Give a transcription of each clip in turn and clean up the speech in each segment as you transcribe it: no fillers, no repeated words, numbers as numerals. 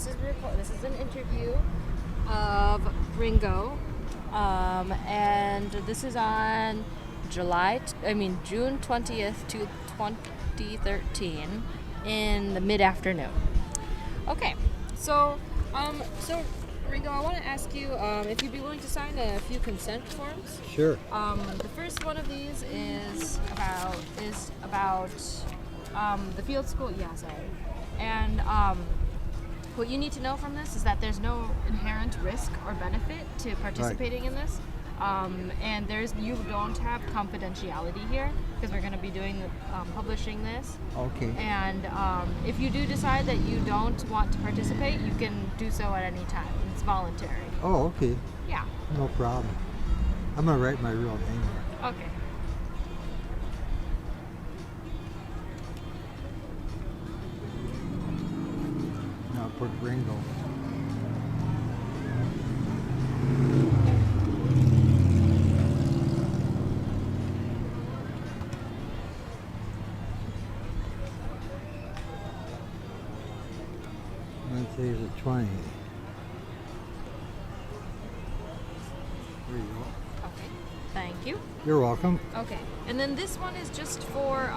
this is an interview of Ringo, and this is on June 20th to 2013 in the mid-afternoon. Okay, so Ringo, I want to ask you if you'd be willing to sign a few consent forms. Sure. The first one of these is about the field school. Yeah, sorry. And what you need to know from this is that there's no inherent risk or benefit to participating in this. And you don't have confidentiality here because we're going to be publishing this. Okay. And if you do decide that you don't want to participate, you can do so at any time. It's voluntary. Oh, okay. Yeah. No problem. I'm going to write my real name here. Okay. Now put Ringo. Today's the 20th. There you go. Okay. Thank you. You're welcome. Okay. And then this one is just for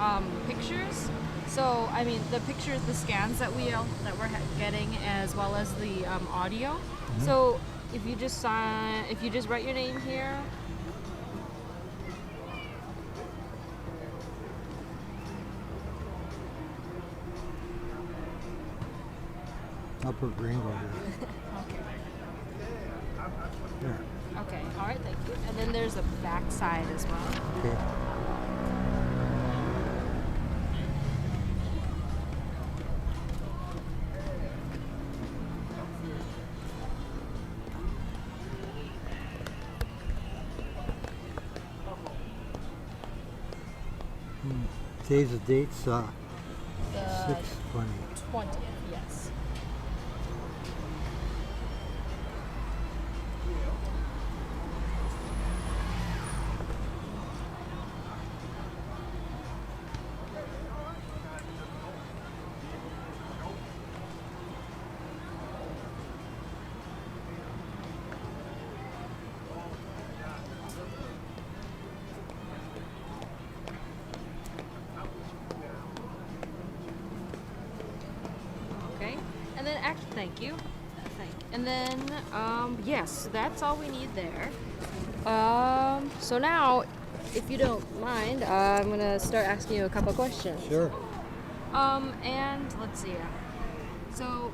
pictures. So the pictures, the scans that we're getting, as well as the audio. Mm-hmm. So if you just write your name here. I'll put Ringo here. Okay. There. Okay. All right. Thank you. And then there's a back side as well. Okay. Today's the date's 6/20. 20th. Yes. And then, thank you. And then, yes, that's all we need there. So now, if you don't mind, I'm gonna start asking you a couple questions. Sure. And let's see. So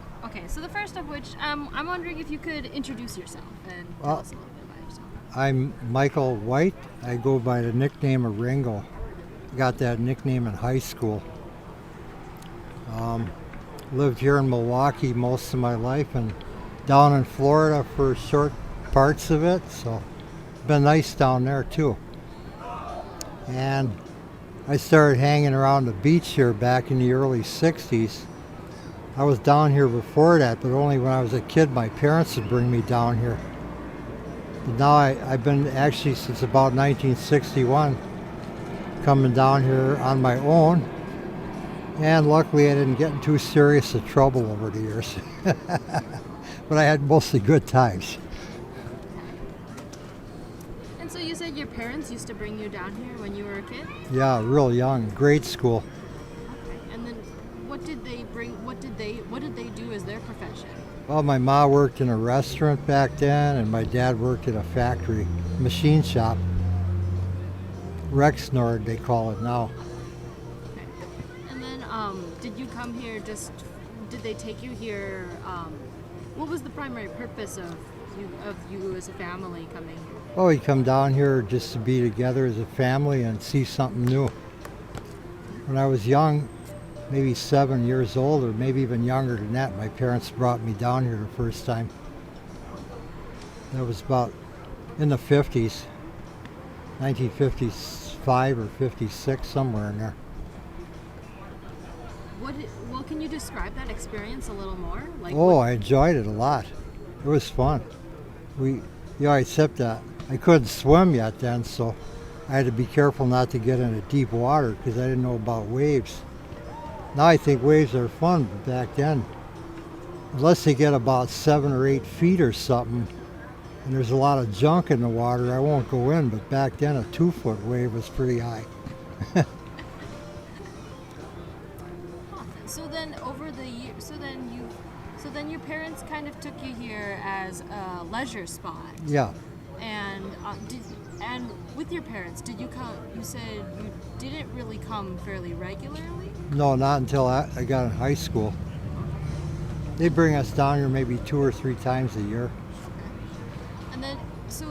the first of which, I'm wondering if you could introduce yourself and tell us a little bit about yourself. I'm Michael White. I go by the nickname of Ringo. Got that nickname in high school. Lived here in Milwaukee most of my life and down in Florida for short parts of it, so been nice down there too. And I started hanging around the beach here back in the early 60s. I was down here before that, but only when I was a kid my parents would bring me down here. But now I've been actually since about 1961 coming down here on my own. And luckily I didn't get in too serious of trouble over the years. But I had mostly good times. And so you said your parents used to bring you down here when you were a kid? Yeah, real young, grade school. Okay. And then what did they do as their profession? Well, my mom worked in a restaurant back then, and my dad worked at a factory, machine shop. Rexnord, they call it now. Did you come here did they take you here, what was the primary purpose of you as a family coming here? Oh, we come down here just to be together as a family and see something new. When I was young, maybe 7 years old or maybe even younger than that, my parents brought me down here the first time. That was about in the 50s, 1955 or 56, somewhere in there. Well, can you describe that experience a little more? I enjoyed it a lot. It was fun. Except that I couldn't swim yet then, so I had to be careful not to get into deep water because I didn't know about waves. Now I think waves are fun, but back then unless they get about 7 or 8 feet or something, and there's a lot of junk in the water, I won't go in. But back then, a 2-foot wave was pretty high. So then over the year, so then your parents kind of took you here as a leisure spot. Yeah. And and with your parents, did you come? You said you didn't really come fairly regularly. No, not until I got in high school. They bring us down here maybe 2 or 3 times a year. And then, so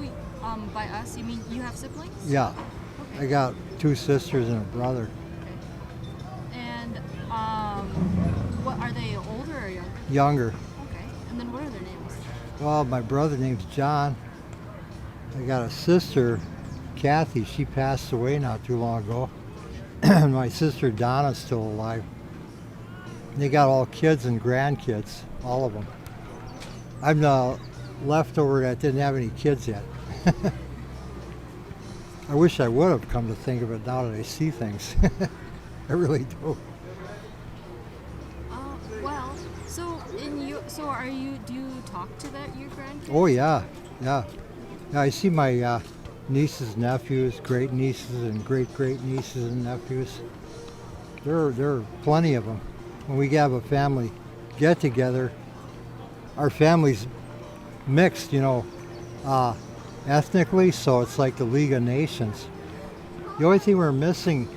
by us, you mean you have siblings? Yeah. Okay. I got 2 sisters and a brother. And what are they, older or younger? Younger. Okay. And then what are their names? Well, my brother name's John. I got a sister, Kathy. She passed away not too long ago. My sister Donna's still alive. They got all kids and grandkids, all of them. I'm the leftover that didn't have any kids yet. I wish I would have, come to think of it, now that I see things. I really do. Well, do you talk to your grandkids? Oh yeah, yeah. Yeah, I see my nieces, nephews, great nieces, and great great nieces and nephews. There are plenty of them. When we have a family get together, our family's mixed, ethnically, so it's like the League of Nations. The only thing we're missing,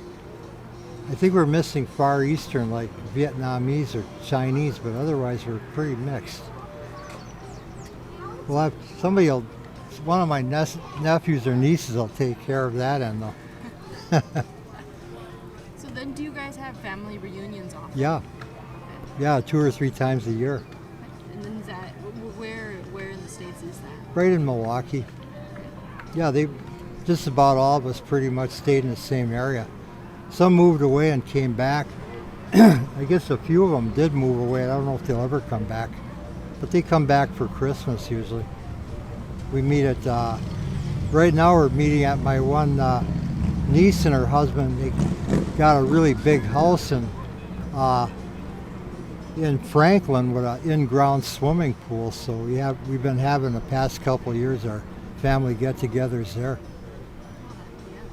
I think we're missing Far Eastern, like Vietnamese or Chinese, but otherwise we're pretty mixed. Well, one of my nephews or nieces will take care of that end, though. So then, do you guys have family reunions often? Yeah. Yeah, 2 or 3 times a year. And then is that where in the States is that? Right in Milwaukee. Yeah, just about all of us pretty much stayed in the same area. Some moved away and came back. I guess a few of them did move away. I don't know if they'll ever come back. But they come back for Christmas usually. We meet at, right now we're meeting at my one niece and her husband. They got a really big house in Franklin with an in-ground swimming pool. So we've been having the past couple of years our family get-togethers there.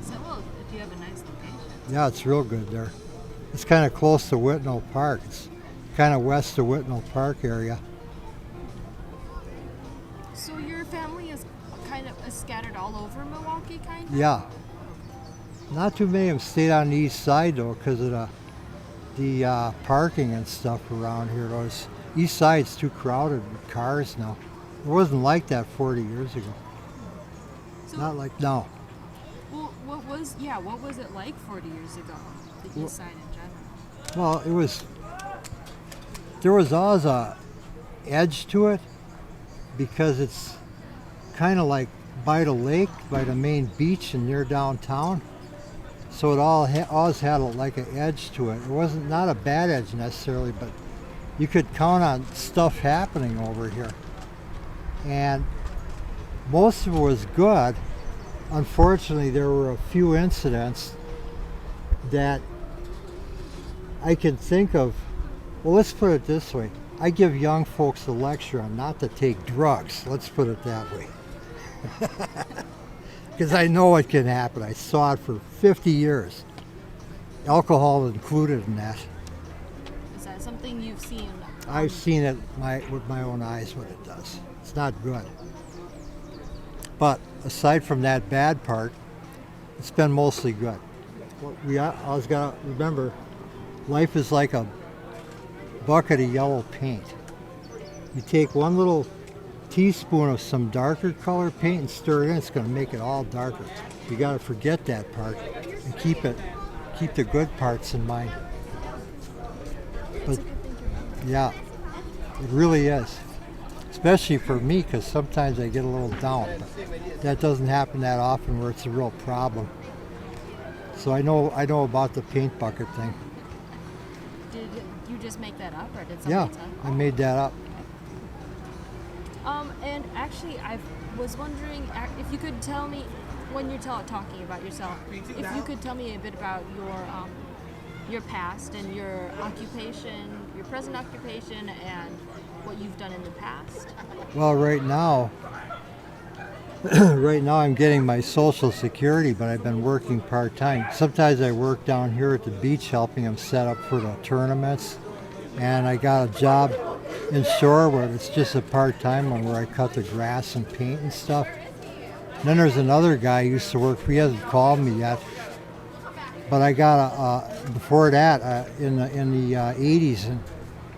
So, well, if you have a nice location. Yeah, it's real good there. It's kind of close to Whitnall Park. It's kind of west of Whitnall Park area. So your family is kind of scattered all over Milwaukee, kind of? Yeah. Not too many of them stayed on the east side, though, because of the parking and stuff around here. Those east side's too crowded with cars now. It wasn't like that 40 years ago. So, Not like now. well, what was it like 40 years ago, the east side in general? Well, there was always a edge to it, because it's kind of like by the lake, by the main beach and near downtown. So it always had like an edge to it. It wasn't not a bad edge necessarily, but you could count on stuff happening over here. And most of it was good. Unfortunately, there were a few incidents that I can think of. Well, let's put it this way. I give young folks a lecture on not to take drugs. Let's put it that way. Because I know it can happen. I saw it for 50 years. Alcohol included in that. Is that something you've seen? I've seen it with my own eyes what it does. It's not good. But aside from that bad part, it's been mostly good. We always got to remember, life is like a bucket of yellow paint. You take one little teaspoon of some darker color paint and stir it in, it's going to make it all darker. You got to forget that part and keep the good parts in mind. But yeah, it really is. Especially for me, because sometimes I get a little down. But that doesn't happen that often where it's a real problem. So I know about the paint bucket thing. Did you just make that up, or did somebody tell you? I made that up. And actually, I was wondering if you could tell me, when you're talking about yourself, if you could tell me a bit about your past and your occupation, your present occupation and what you've done in the past? Well, right now I'm getting my Social Security, but I've been working part-time. Sometimes I work down here at the beach helping them set up for the tournaments. And I got a job in Shorewood. It's just a part-time one where I cut the grass and paint and stuff. And then there's another guy who used to work for, he hasn't called me yet. But I got before that, in the 80s and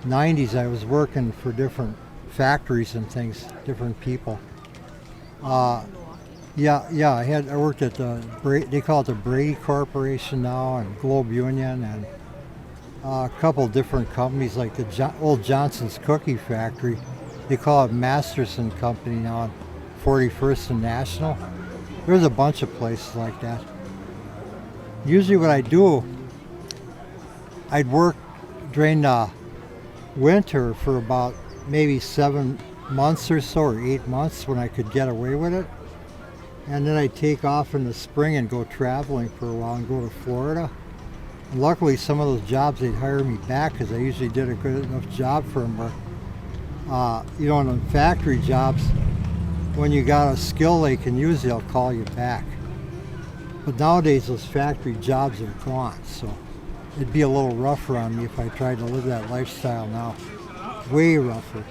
90s, I was working for different factories and things, different people. Yeah, I worked at they call it the Brady Corporation now, and Globe Union, and a couple different companies like the old Johnson's Cookie Factory. They call it Masterson Company now on 41st and National. There's a bunch of places like that. Usually what I do, I'd work during the winter for about maybe 7 months or so, or 8 months when I could get away with it. And then I'd take off in the spring and go traveling for a while and go to Florida. And luckily some of those jobs they'd hire me back because I usually did a good enough job for them. In the factory jobs, when you got a skill they can use, they'll call you back. But nowadays those factory jobs are gone, so it'd be a little rougher on me if I tried to live that lifestyle now. Way rougher.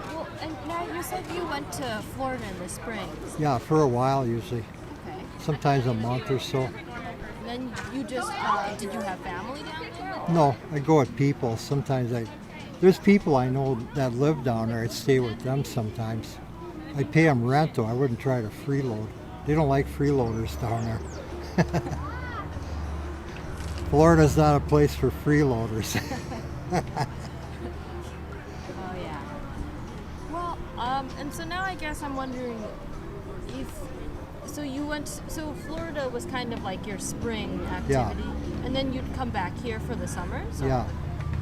Well, and now you said you went to Florida in the spring. Yeah, for a while usually. Okay. Sometimes a month or so. And then you just, did you have family down there? No, I go with people. There's people I know that live down there. I'd stay with them sometimes. I pay them rent though. I wouldn't try to freeload. They don't like freeloaders down there. Florida's not a place for freeloaders. Oh yeah. Well, and so now I guess I'm wondering so Florida was kind of like your spring activity, and then you'd come back here for the summer? So. Yeah.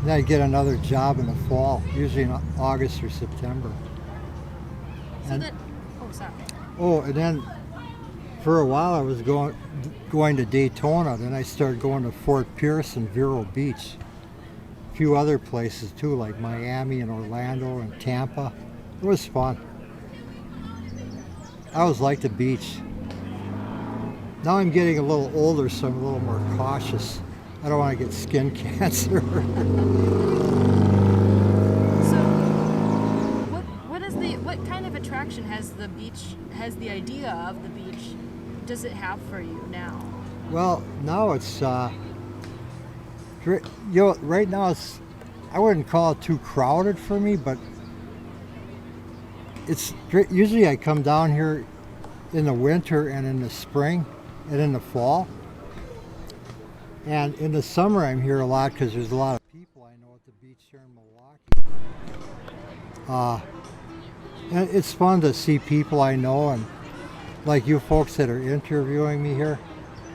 Then I'd get another job in the fall, usually in August or September. And then for a while I was going to Daytona, then I started going to Fort Pierce and Vero Beach. A few other places too, like Miami and Orlando and Tampa. It was fun. I always liked the beach. Now I'm getting a little older, so I'm a little more cautious. I don't want to get skin cancer. What kind of attraction has the idea of the beach, does it have for you now? Well, now it's, right now I wouldn't call it too crowded for me, but usually I come down here in the winter and in the spring and in the fall. And in the summer I'm here a lot because there's a lot of people I know at the beach here in Milwaukee. And it's fun to see people I know, and like you folks that are interviewing me here,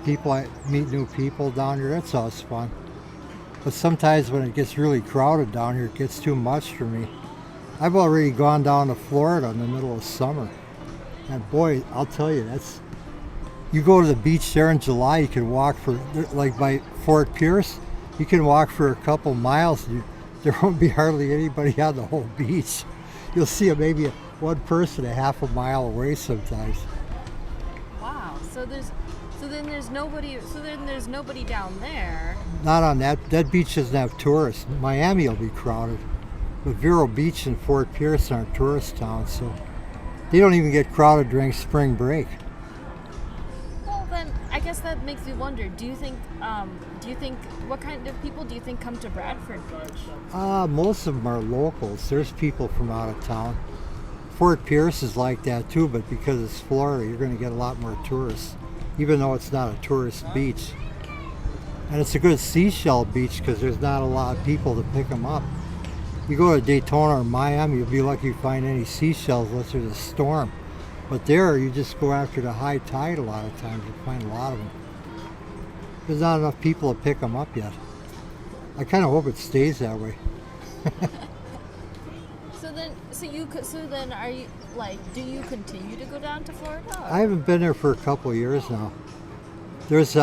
I meet new people down here, that's always fun. But sometimes when it gets really crowded down here, it gets too much for me. I've already gone down to Florida in the middle of summer. And boy, I'll tell you, you go to the beach there in July, you can walk like by Fort Pierce, you can walk for a couple miles, there won't be hardly anybody on the whole beach. You'll see maybe one person a half a mile away sometimes. Wow. So then there's nobody down there. Not on that beach doesn't have tourists. Miami will be crowded. But Vero Beach and Fort Pierce aren't tourist towns, so they don't even get crowded during spring break. Well then I guess that makes me wonder, do you think what kind of people do you think come to Bradford Beach? Most of them are locals. There's people from out of town. Fort Pierce is like that too, but because it's Florida, you're going to get a lot more tourists, even though it's not a tourist beach. And it's a good seashell beach because there's not a lot of people to pick them up. You go to Daytona or Miami, you'll be lucky to find any seashells unless there's a storm. But there, you just go after the high tide a lot of times. You find a lot of them. There's not enough people to pick them up yet. I kind of hope it stays that way. So then are you, do you continue to go down to Florida? Or? I haven't been there for a couple of years now. There's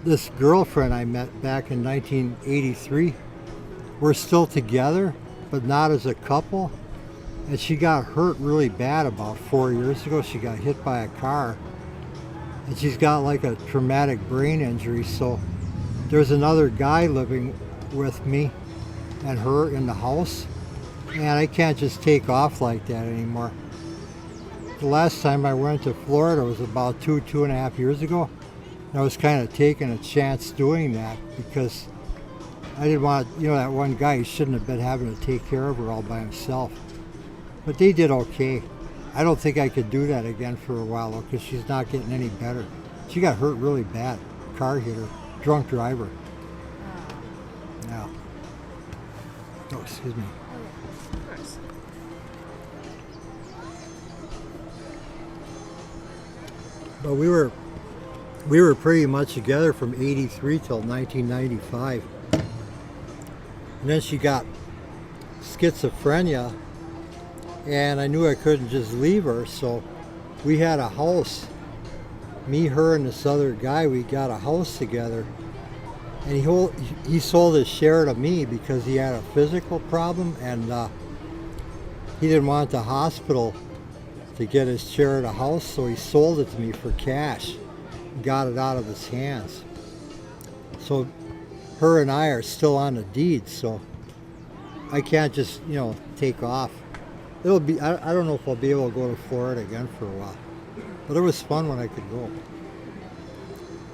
this girlfriend I met back in 1983. we're still together, but not as a couple. And she got hurt really bad about 4 years ago. She got hit by a car, and she's got like a traumatic brain injury. So there's another guy living with me and her in the house, and I can't just take off like that anymore. The last time I went to Florida was about 2.5 years ago. And I was kind of taking a chance doing that because I didn't want, that one guy, he shouldn't have been having to take care of her all by himself. But they did okay. I don't think I could do that again for a while though, because she's not getting any better. She got hurt really bad. Car hit her. Drunk driver. Yeah. Oh, excuse me. Of course. But we were pretty much together from 83 till 1995. And then she got schizophrenia, and I knew I couldn't just leave her, so we had a house. Me, her, and this other guy, we got a house together. And he sold his share to me because he had a physical problem, and he didn't want the hospital to get his share of the house, so he sold it to me for cash and got it out of his hands. So her and I are still on the deed, so I can't just, take off. It'll be, I don't know if I'll be able to go to Florida again for a while, but it was fun when I could go.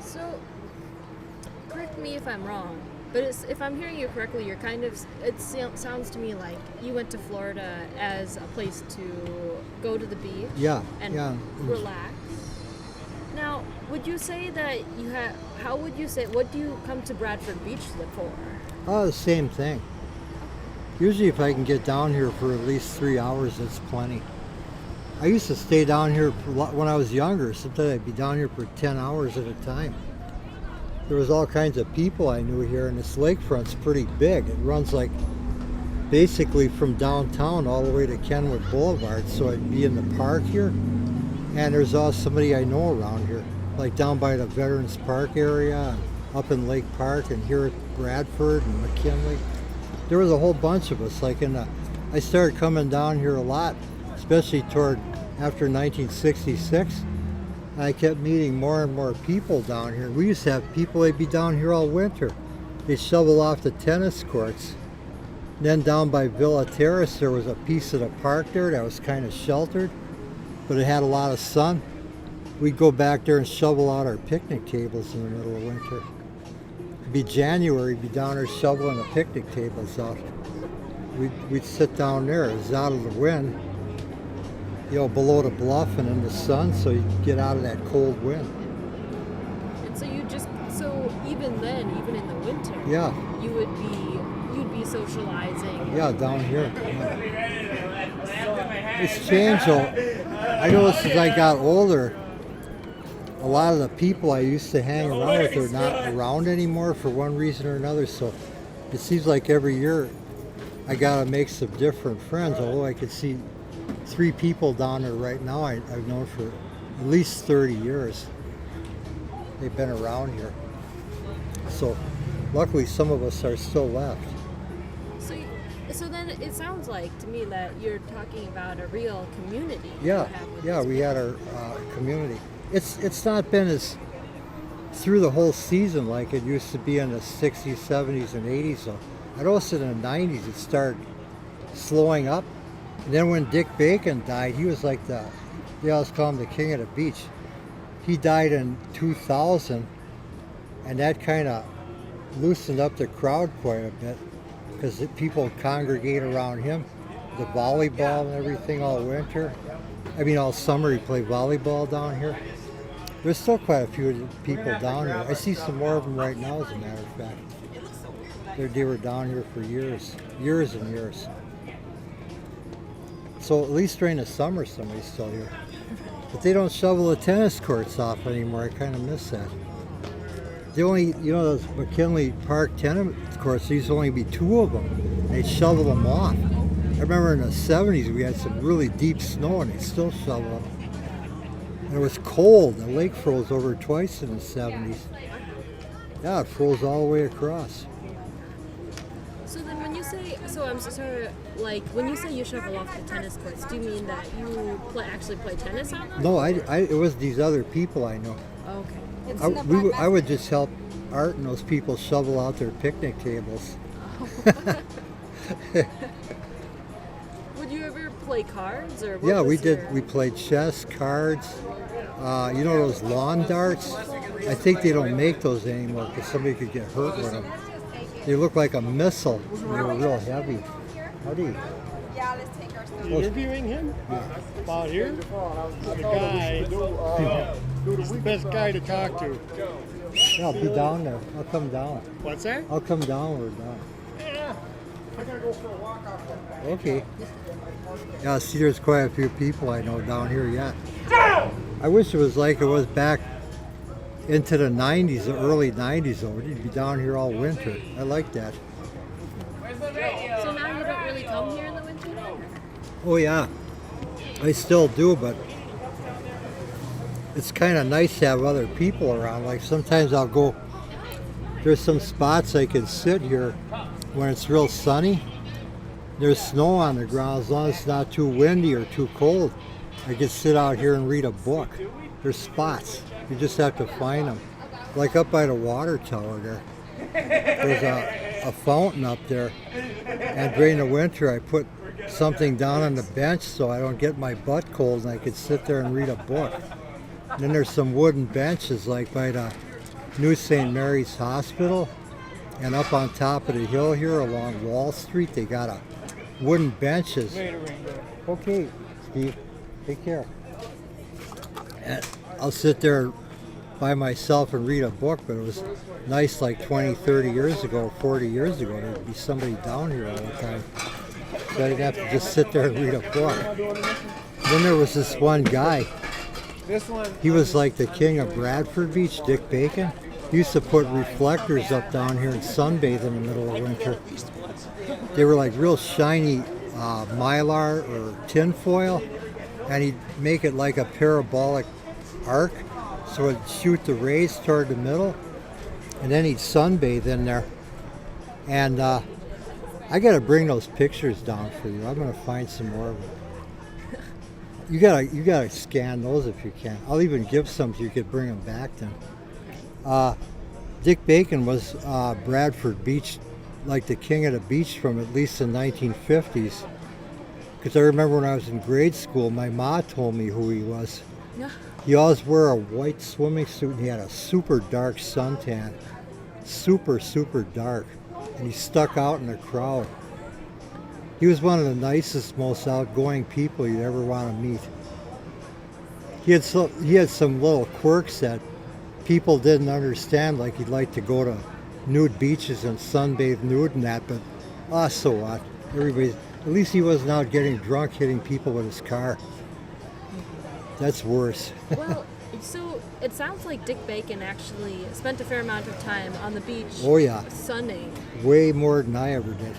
So, correct me if I'm wrong, but if I'm hearing you correctly, you're kind of, sounds to me like you went to Florida as a place to go to the beach and relax. Now, would you say that what do you come to Bradford Beach for? Oh, the same thing. Usually if I can get down here for at least 3 hours, that's plenty. I used to stay down here when I was younger. Sometimes I'd be down here for 10 hours at a time. There was all kinds of people I knew here, and this lakefront's pretty big. It runs like basically from downtown all the way to Kenwood Boulevard, so I'd be in the park here, and there's also somebody I know around here, like down by the Veterans Park area, and up in Lake Park, and here at Bradford and McKinley. There was a whole bunch of us. I started coming down here a lot, especially after 1966. And I kept meeting more and more people down here. We used to have people, they'd be down here all winter. They'd shovel off the tennis courts. Then down by Villa Terrace, there was a piece of the park there that was kind of sheltered, but it had a lot of sun. We'd go back there and shovel out our picnic tables in the middle of winter. It'd be January, we'd be down there shoveling the picnic tables out. We'd sit down there, it was out of the wind, below the bluff and in the sun, so you get out of that cold wind. And so even then, even in the winter, you'd be socializing. Yeah, down here. Yeah. It's changed though. I noticed as I got older, a lot of the people I used to hang around with are not around anymore for one reason or another, so it seems like every year I gotta make some different friends, although I could see 3 people down there right now I've known for at least 30 years. They've been around here. So luckily some of us are still left. So then it sounds like to me that you're talking about a real community. Yeah, we had our community. It's not been as through the whole season like it used to be in the 60s, 70s, and 80s. So I noticed in the 90s it started slowing up. And then when Dick Bacon died, he was like they always call him the king of the beach. He died in 2000, and that kind of loosened up the crowd quite a bit because people congregate around him. The volleyball and everything all winter. All summer he played volleyball down here. There's still quite a few people down here. I see some more of them right now, as a matter of fact. They were down here for years and years. So at least during the summer somebody's still here. But they don't shovel the tennis courts off anymore. I kind of miss that. They only, those McKinley Park tennis courts, there used to only be 2 of them. They'd shovel them off. I remember in the 70s we had some really deep snow and they still shovel them. And it was cold. The lake froze over twice in the 70s. Yeah, it froze all the way across. So then when you say, so I'm so sorry, like, when you say you shovel off the tennis courts, do you mean that you actually play tennis on them? No, it was these other people I know. Okay. I would just help Art and those people shovel out their picnic tables. Would you ever play cards or? What Yeah, was we did. your- We played chess, cards. You know those lawn darts? I think they don't make those anymore because somebody could get hurt with them. They look like a missile. They were real heavy. Howdy. Interviewing him? About here? The guy. He's the best guy to talk to. Yeah, I'll be down there. I'll come down. What's that? I'll come down. We're down. Yeah. I gotta go for a walk out there. Okay. Yeah, see, there's quite a few people I know down here yet. I wish it was like it was back into the 90s, the early 90s, though. You'd be down here all winter. I like that. So now you don't really come here in the winter then? Oh, yeah. I still do, but it's kind of nice to have other people around. Like sometimes I'll go, there's some spots I can sit here when it's real sunny. There's snow on the ground. As long as it's not too windy or too cold, I can sit out here and read a book. There's spots. You just have to find them. Like up by the water tower there. There's a fountain up there. And during the winter, I put something down on the bench so I don't get my butt cold and I could sit there and read a book. And then there's some wooden benches like by the New St. Mary's Hospital. And up on top of the hill here along Wall Street, they got a wooden benches. Later, Ringo. Okay, Steve, take care. And I'll sit there by myself and read a book, but it was nice like 20, 30 years ago, 40 years ago, there'd be somebody down here all the time. So I didn't have to just sit there and read a book. Then there was this one guy. This one. He was like the king of Bradford Beach, Dick Bacon. He used to put reflectors up down here and sunbathe in the middle of winter. They were like real shiny mylar or tin foil, and he'd make it like a parabolic arc, so it'd shoot the rays toward the middle, and then he'd sunbathe in there. And I gotta bring those pictures down for you. I'm gonna find some more of them. You gotta scan those if you can. I'll even give some so you could bring them back then. Dick Bacon was Bradford Beach, like the king of the beach from at least the 1950s. Because I remember when I was in grade school, my ma told me who he was. Yeah. He always wore a white swimming suit and he had a super dark suntan. Super, super dark. And he stuck out in the crowd. He was one of the nicest, most outgoing people you'd ever want to meet. He had some little quirks that people didn't understand, like he'd like to go to nude beaches and sunbathe nude and that, but so what? At least he wasn't out getting drunk hitting people with his car. That's worse. Well, so it sounds like Dick Bacon actually spent a fair amount of time on the beach. Oh yeah. Sunning. Way more than I ever did.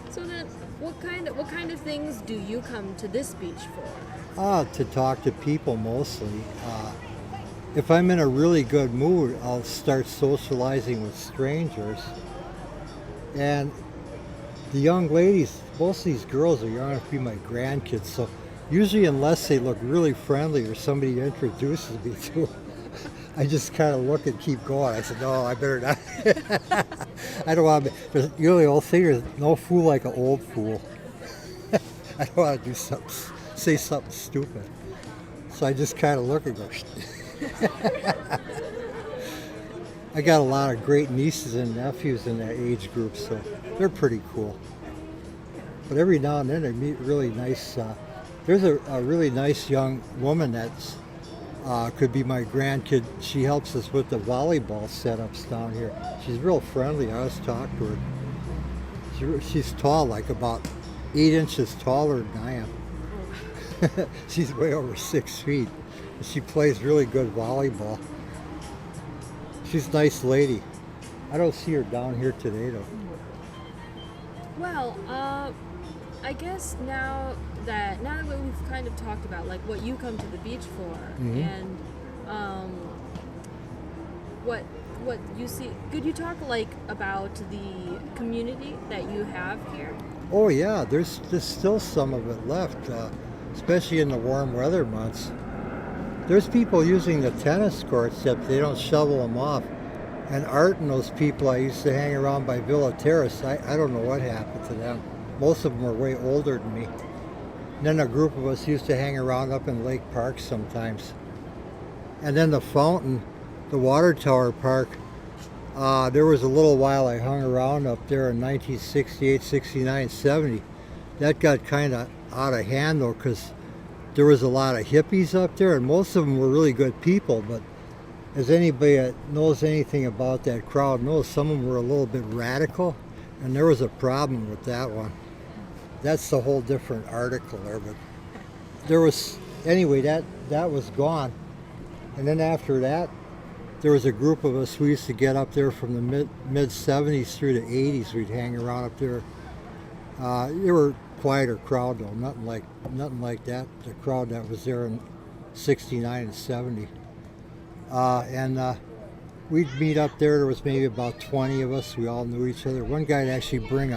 So then, what kind of things do you come to this beach for? To talk to people mostly. If I'm in a really good mood, I'll start socializing with strangers. And the young ladies, most of these girls are young enough to be my grandkids, so usually unless they look really friendly or somebody introduces me to them, I just kind of look and keep going. I said, no, I better not. I don't want to, you know the old thing, there's no fool like an old fool. I don't want to do something, say something stupid. So I just kind of look and go, I got a lot of great nieces and nephews in that age group, so they're pretty cool. But every now and then I meet really nice, there's a really nice young woman that's could be my grandkid. She helps us with the volleyball setups down here. She's real friendly. I always talk to her. She's tall, like about 8 inches taller than I am. She's way over 6 feet. She plays really good volleyball. She's a nice lady. I don't see her down here today though. Well, I guess now that we've kind of talked about like what you come to the beach for, Mhm. and what what you see. Could you talk like about the community that you have here? Oh yeah, there's still some of it left, especially in the warm weather months. There's people using the tennis courts, except they don't shovel them off. And Art and those people I used to hang around by Villa Terrace, I don't know what happened to them. Most of them were way older than me. And then a group of us used to hang around up in Lake Park sometimes. And then the fountain, the water tower park, there was a little while I hung around up there in 1968, 69, 70. That got kind of out of hand though, because there was a lot of hippies up there, and most of them were really good people, but as anybody that knows anything about that crowd knows, some of them were a little bit radical, and there was a problem with that one. That's a whole different article there, but there was, anyway, that was gone. And then after that, there was a group of us, we used to get up there from the mid 70s through the 80s. We'd hang around up there. They were quieter crowd though, nothing like that. The crowd that was there in 69 and 70. We'd meet up there. There was maybe about 20 of us. We all knew each other. One guy'd actually bring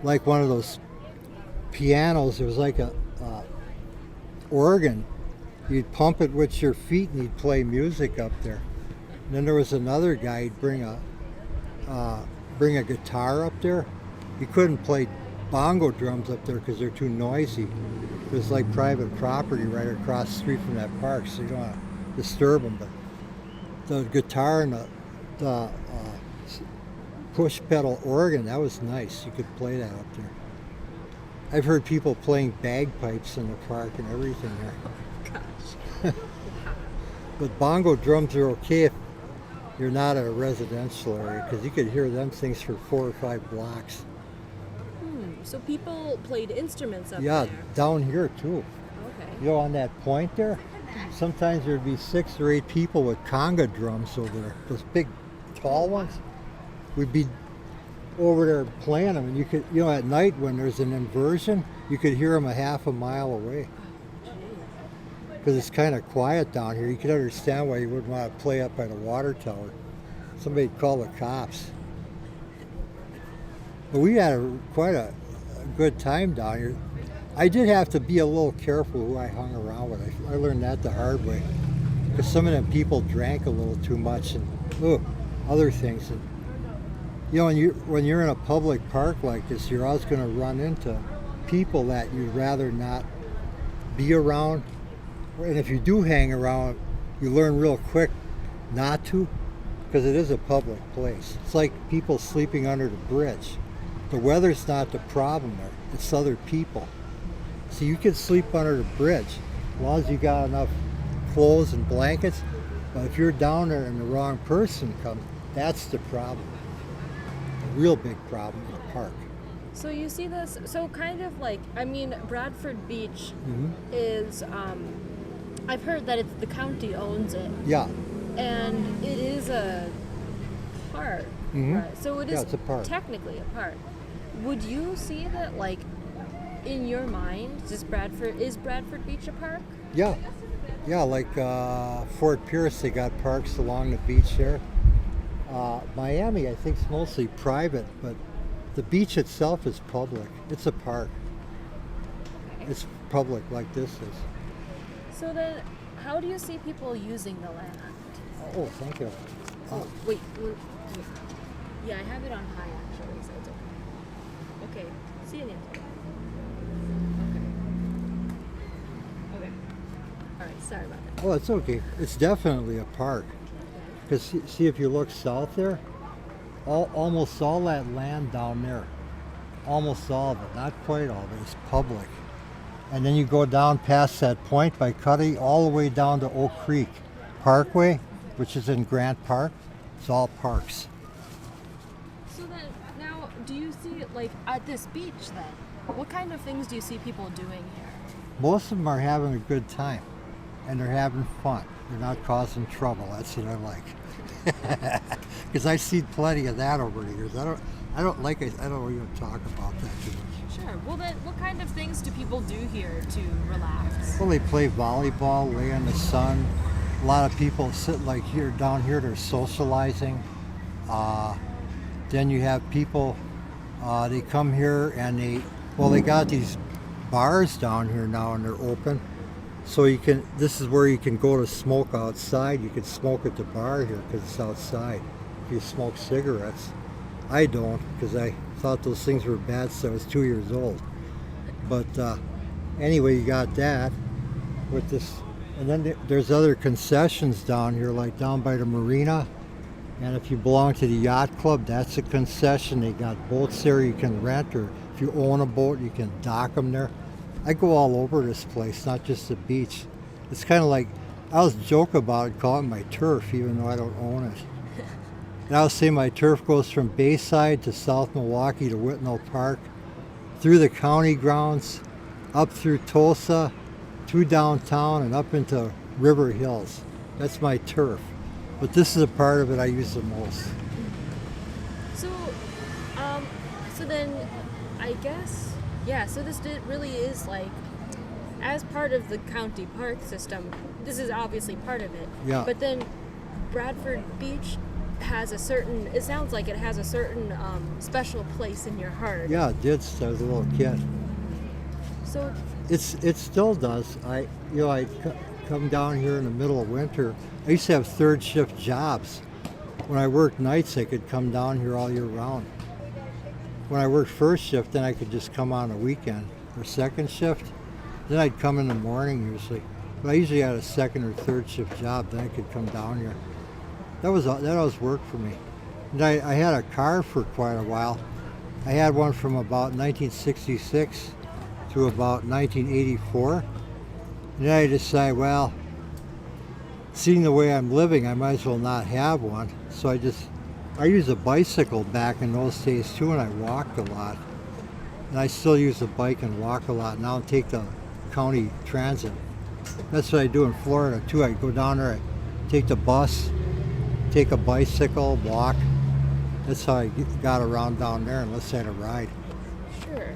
like one of those pianos. It was like a organ. You'd pump it with your feet and he'd play music up there. And then there was another guy. He'd bring a guitar up there. You couldn't play bongo drums up there because they're too noisy. It was like private property right across the street from that park, so you don't want to disturb them. But the guitar and the push pedal organ, that was nice. You could play that up there. I've heard people playing bagpipes in the park and everything there. Gosh. But bongo drums are okay if you're not in a residential area, because you could hear them things for 4 or 5 blocks. So people played instruments up Yeah, there? down here too. Okay. You know, on that point there, sometimes there'd be 6 or 8 people with conga drums over there, those big, tall ones. We'd be over there playing them, and you could, at night when there's an inversion, you could hear them a half a mile away. Because it's kind of quiet down here. You can understand why you wouldn't want to play up by the water tower. Somebody'd call the cops. But we had quite a good time down here. I did have to be a little careful who I hung around with. I learned that the hard way. Because some of them people drank a little too much and other things. And, when you're in a public park like this, you're always going to run into people that you'd rather not be around. And if you do hang around, you learn real quick not to, because it is a public place. It's like people sleeping under the bridge. The weather's not the problem there, it's other people. So you can sleep under the bridge as long as you got enough clothes and blankets, but if you're down there and the wrong person comes, that's the problem. A real big problem in the park. So you see this, so kind of like, Bradford Beach is, I've heard that the county owns it. Yeah. And it is a park. Right? So it is it's a park. Technically a park. Would you see that, like, in your mind, is Bradford Beach a park? Yeah. Yeah, like Fort Pierce, they got parks along the beach there. Miami, I think, is mostly private, but the beach itself is public. It's a park. It's public like this is. So then, how do you see people using the land? Oh, thank you. Oh, wait. Yeah, I have it on high actually, so it's okay. Okay, see you next. Okay. All right, sorry about that. Oh, it's okay. It's definitely a park. Because see, if you look south there, almost all that land down there, almost all of it, not quite all of it, is public. And then you go down past that point by Cuddy all the way down to Oak Creek Parkway, which is in Grant Park. It's all parks. So then, now, do you see, like, at this beach then, what kind of things do you see people doing here? Most of them are having a good time, and they're having fun. They're not causing trouble. That's what I like. Because I see plenty of that over the years. I don't even talk about that too much. Sure. Well, then, what kind of things do people do here to relax? Well, they play volleyball, lay in the sun, a lot of people sit like here down here. They're socializing. Uh, then you have people. They come here and they got these bars down here now and they're open. So this is where you can go to smoke outside. You can smoke at the bar here because it's outside. If you smoke cigarettes, I don't because I thought those things were bad since I was 2 years old. But anyway, you got that with this, and then there's other concessions down here, like down by the marina. And if you belong to the yacht club, that's a concession. They got boats there you can rent, or if you own a boat, you can dock them there. I go all over this place, not just the beach. It's kind of like, I was joking about it, calling it my turf, even though I don't own it. And I was saying my turf goes from Bayside to South Milwaukee to Whitnall Park, through the county grounds, up through Tulsa, to downtown, and up into River Hills. That's my turf. But this is a part of it I use the most. So, so then, I guess, yeah, so this really is like, as part of the county park system, this is obviously part of it. Yeah. But then Bradford Beach has a certain, it sounds like it has a certain special place in your heart. Yeah, it did since I was a little kid. So It still does. I come down here in the middle of winter. I used to have third shift jobs. When I worked nights, I could come down here all year round. When I worked first shift, then I could just come on a weekend. Or second shift, then I'd come in the morning usually. But I usually had a second or third shift job, then I could come down here. That always worked for me. And I had a car for quite a while. I had one from about 1966 to about 1984. And then I decided, well, seeing the way I'm living, I might as well not have one. So I used a bicycle back in those days too, and I walked a lot. And I still use a bike and walk a lot now and take the county transit. That's what I do in Florida too. I go down there, I take the bus, take a bicycle, walk. That's how I got around down there unless I had a ride. sure.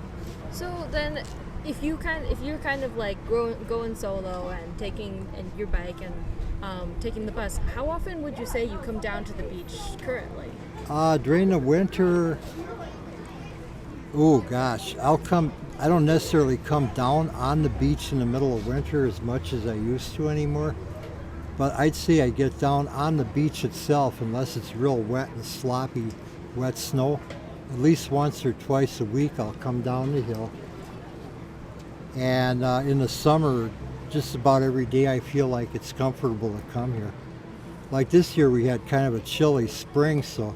So then, if you're kind of like going solo and taking your bike and taking the bus, how often would you say you come down to the beach currently? During the winter, oh gosh, I don't necessarily come down on the beach in the middle of winter as much as I used to anymore. But I'd say I get down on the beach itself, unless it's real wet and sloppy, wet snow. At least once or twice a week I'll come down the hill. And in the summer, just about every day I feel like it's comfortable to come here. Like this year we had kind of a chilly spring, so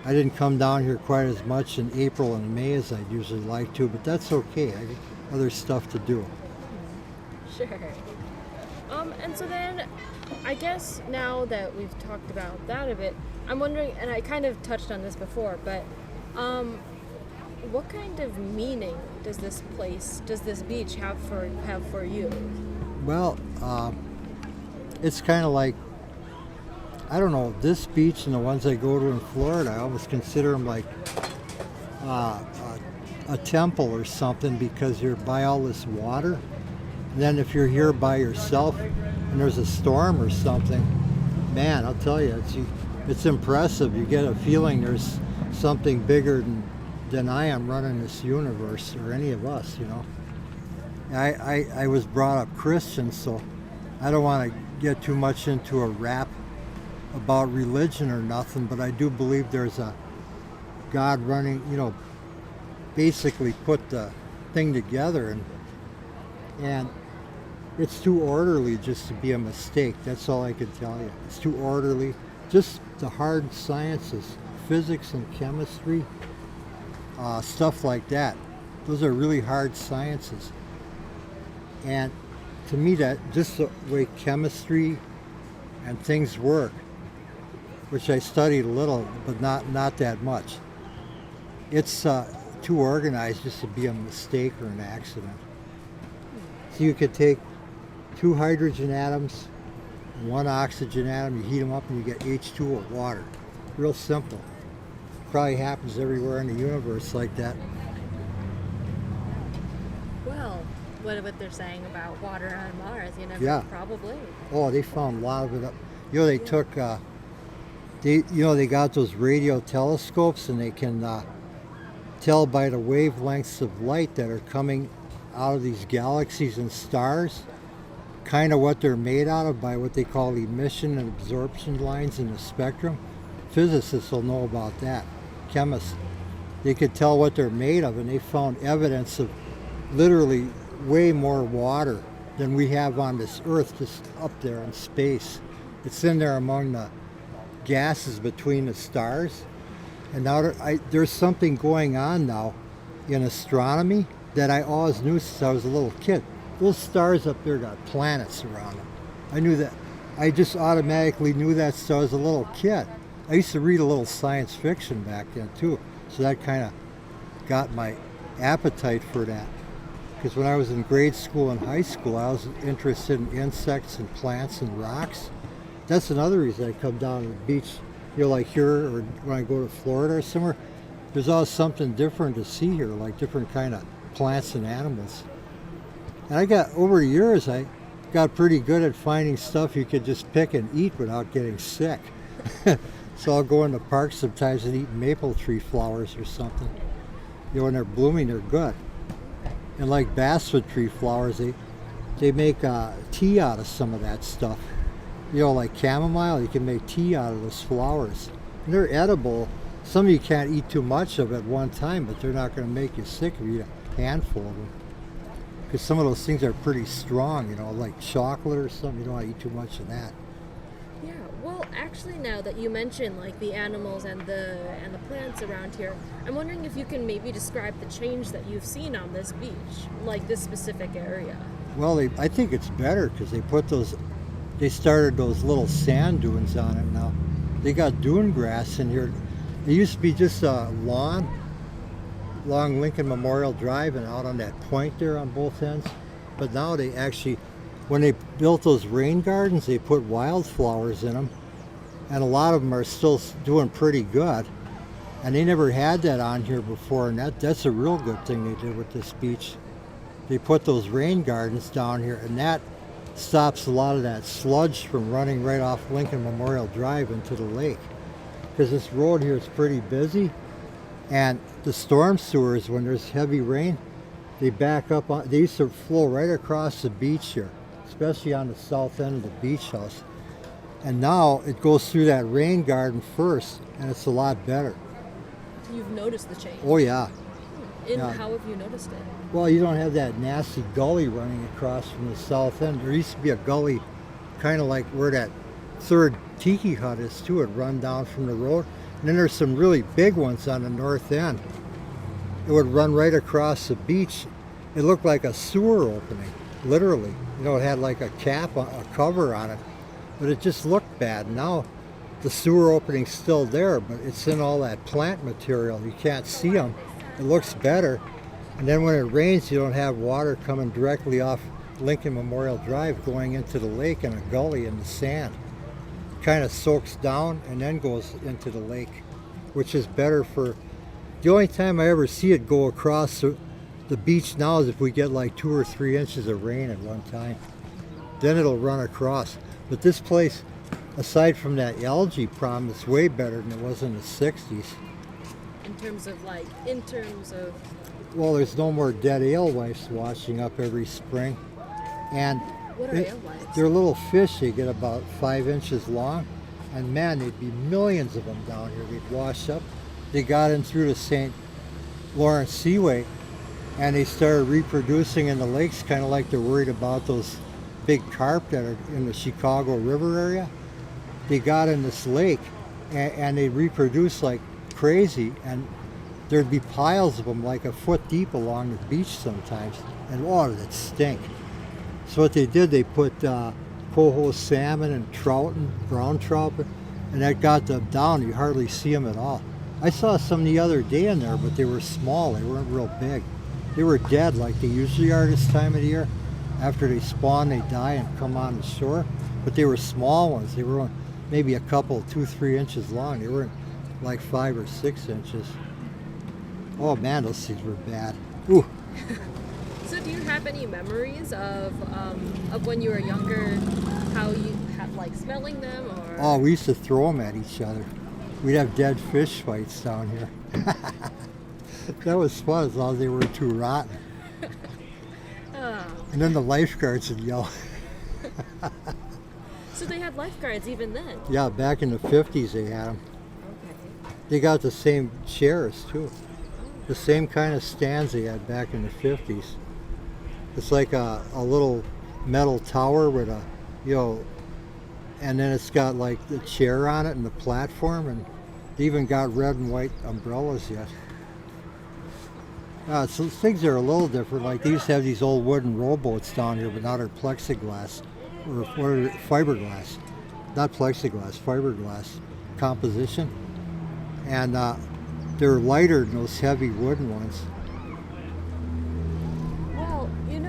I didn't come down here quite as much in April and May as I'd usually like to, but that's okay. I got other stuff to do. Sure. And so then, I guess now that we've talked about that a bit, I'm wondering, and I kind of touched on this before, but what kind of meaning does this beach have for you? Well, it's kind of like, I don't know, this beach and the ones I go to in Florida, I almost consider them like a temple or something, because you're by all this water. And then if you're here by yourself and there's a storm or something, man, I'll tell you, it's impressive. You get a feeling there's something bigger than I am running this universe, or any of us, you know. I was brought up Christian, so I don't want to get too much into a rap about religion or nothing, but I do believe there's a God running, you know, basically put the thing together, and it's too orderly just to be a mistake. That's all I can tell you. It's too orderly. Just the hard sciences, physics and chemistry, stuff like that. Those are really hard sciences. And to me, that just the way chemistry and things work, which I studied a little, but not that much. It's too organized just to be a mistake or an accident. So you could take 2 hydrogen atoms, 1 oxygen atom, you heat them up and you get H2O, water. Real simple. Probably happens everywhere in the universe like that. Well, what they're saying about water on Mars. You know, Yeah. probably. Oh, they found a lot of it up. You know, they took, they got those radio telescopes, and they can tell by the wavelengths of light that are coming out of these galaxies and stars, kind of what they're made out of by what they call emission and absorption lines in the spectrum. Physicists will know about that. Chemists. They could tell what they're made of, and they found evidence of literally way more water than we have on this Earth, just up there in space. It's in there among the gases between the stars. And now there's something going on now in astronomy that I always knew since I was a little kid. Those stars up there got planets around them. I knew that. I just automatically knew that since I was a little kid. I used to read a little science fiction back then too, so that kind of got my appetite for that. Because when I was in grade school and high school, I was interested in insects and plants and rocks. That's another reason I come down to the beach, like here, or when I go to Florida or somewhere. There's always something different to see here, like different kind of plants and animals. And over the years, I got pretty good at finding stuff you could just pick and eat without getting sick. So I'll go in the park sometimes and eat maple tree flowers or something. When they're blooming, they're good. And like basswood tree flowers, they make tea out of some of that stuff. Like chamomile, you can make tea out of those flowers. And they're edible. Some of you can't eat too much of at one time, but they're not going to make you sick if you eat a handful of them. Because some of those things are pretty strong, like chocolate or something. You don't want to eat too much of that. Yeah, well, actually, now that you mention like the animals and the plants around here, I'm wondering if you can maybe describe the change that you've seen on this beach, like this specific area. Well, I think it's better because they started those little sand dunes on it now. They got dune grass in here. It used to be just a lawn along Lincoln Memorial Drive and out on that point there on both ends. But now they actually, when they built those rain gardens, they put wildflowers in them. And a lot of them are still doing pretty good. And they never had that on here before, and that's a real good thing they did with this beach. They put those rain gardens down here, and that stops a lot of that sludge from running right off Lincoln Memorial Drive into the lake. Because this road here is pretty busy, and the storm sewers, when there's heavy rain, they back up. They used to flow right across the beach here, especially on the south end of the beach house. And now it goes through that rain garden first, and it's a lot better. You've noticed the change? Oh yeah. And Yeah. how have you noticed it? Well, you don't have that nasty gully running across from the south end. There used to be a gully kind of like where that third tiki hut is too. It run down from the road. And then there's some really big ones on the north end. It would run right across the beach. It looked like a sewer opening, literally. It had like a cover on it, but it just looked bad. Now the sewer opening's still there, but it's in all that plant material. You can't see them. It looks better. And then when it rains, you don't have water coming directly off Lincoln Memorial Drive going into the lake in a gully in the sand. It kind of soaks down and then goes into the lake, which is better for... The only time I ever see it go across the beach now is if we get like 2 or 3 inches of rain at one time. Then it'll run across. But this place, aside from that algae problem, it's way better than it was in the 60s. In terms of... Well, there's no more dead alewives washing up every spring. And What are alewives? they're little fish. They get about 5 inches long. And man, there'd be millions of them down here. They'd wash up. They got in through the St. Lawrence Seaway, and they started reproducing in the lakes, kind of like they're worried about those big carp that are in the Chicago River area. They got in this lake, and they reproduced like crazy, and there'd be piles of them like a foot deep along the beach sometimes, and oh, that stink. So what they did, they put coho salmon and trout and brown trout, and that got them down. You hardly see them at all. I saw some the other day in there, but they were small. They weren't real big. They were dead like they usually are this time of the year. After they spawn, they die and come on the shore. But they were small ones. They were maybe a couple, 2-3 inches long. They weren't like 5 or 6 inches. Oh man, those things were bad. Ooh. So do you have any memories of when you were younger? How you had like smelling them, or? Oh, we used to throw them at each other. We'd have dead fish fights down here. That was fun as long as they weren't too rotten. Oh. And then the lifeguards would yell. So they had lifeguards even then? Yeah, back in the 50s they had them. Okay. They got the same chairs too. The same kind of stands they had back in the 50s. It's like a little metal tower with a, and then it's got like the chair on it and the platform, and they even got red and white umbrellas yet. So things are a little different. Like they used to have these old wooden rowboats down here, but now they're plexiglass or fiberglass, not plexiglass, fiberglass composition, and they're lighter than those heavy wooden ones.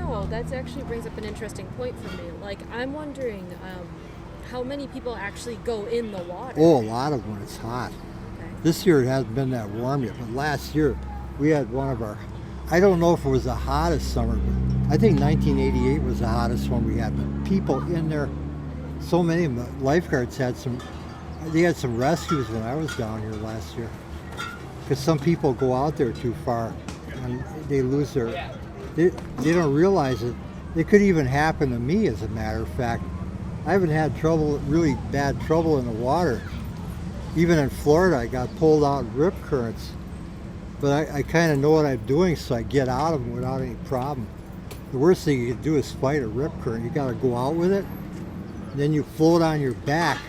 Well, that actually brings up an interesting point for me. Like, I'm wondering how many people actually go in the water. Oh, a lot of them when it's hot. Okay. This year it hasn't been that warm yet, but last year we had one of our, I don't know if it was the hottest summer, but I think 1988 was the hottest one we had. But people in there, so many of them, the lifeguards had some rescues when I was down here last year. Because some people go out there too far and they lose their, they don't realize it. It could even happen to me, as a matter of fact. I haven't had really bad trouble in the water. Even in Florida, I got pulled out in rip currents. But I kind of know what I'm doing, so I get out of them without any problem. The worst thing you can do is fight a rip current. You got to go out with it, and then you float on your back,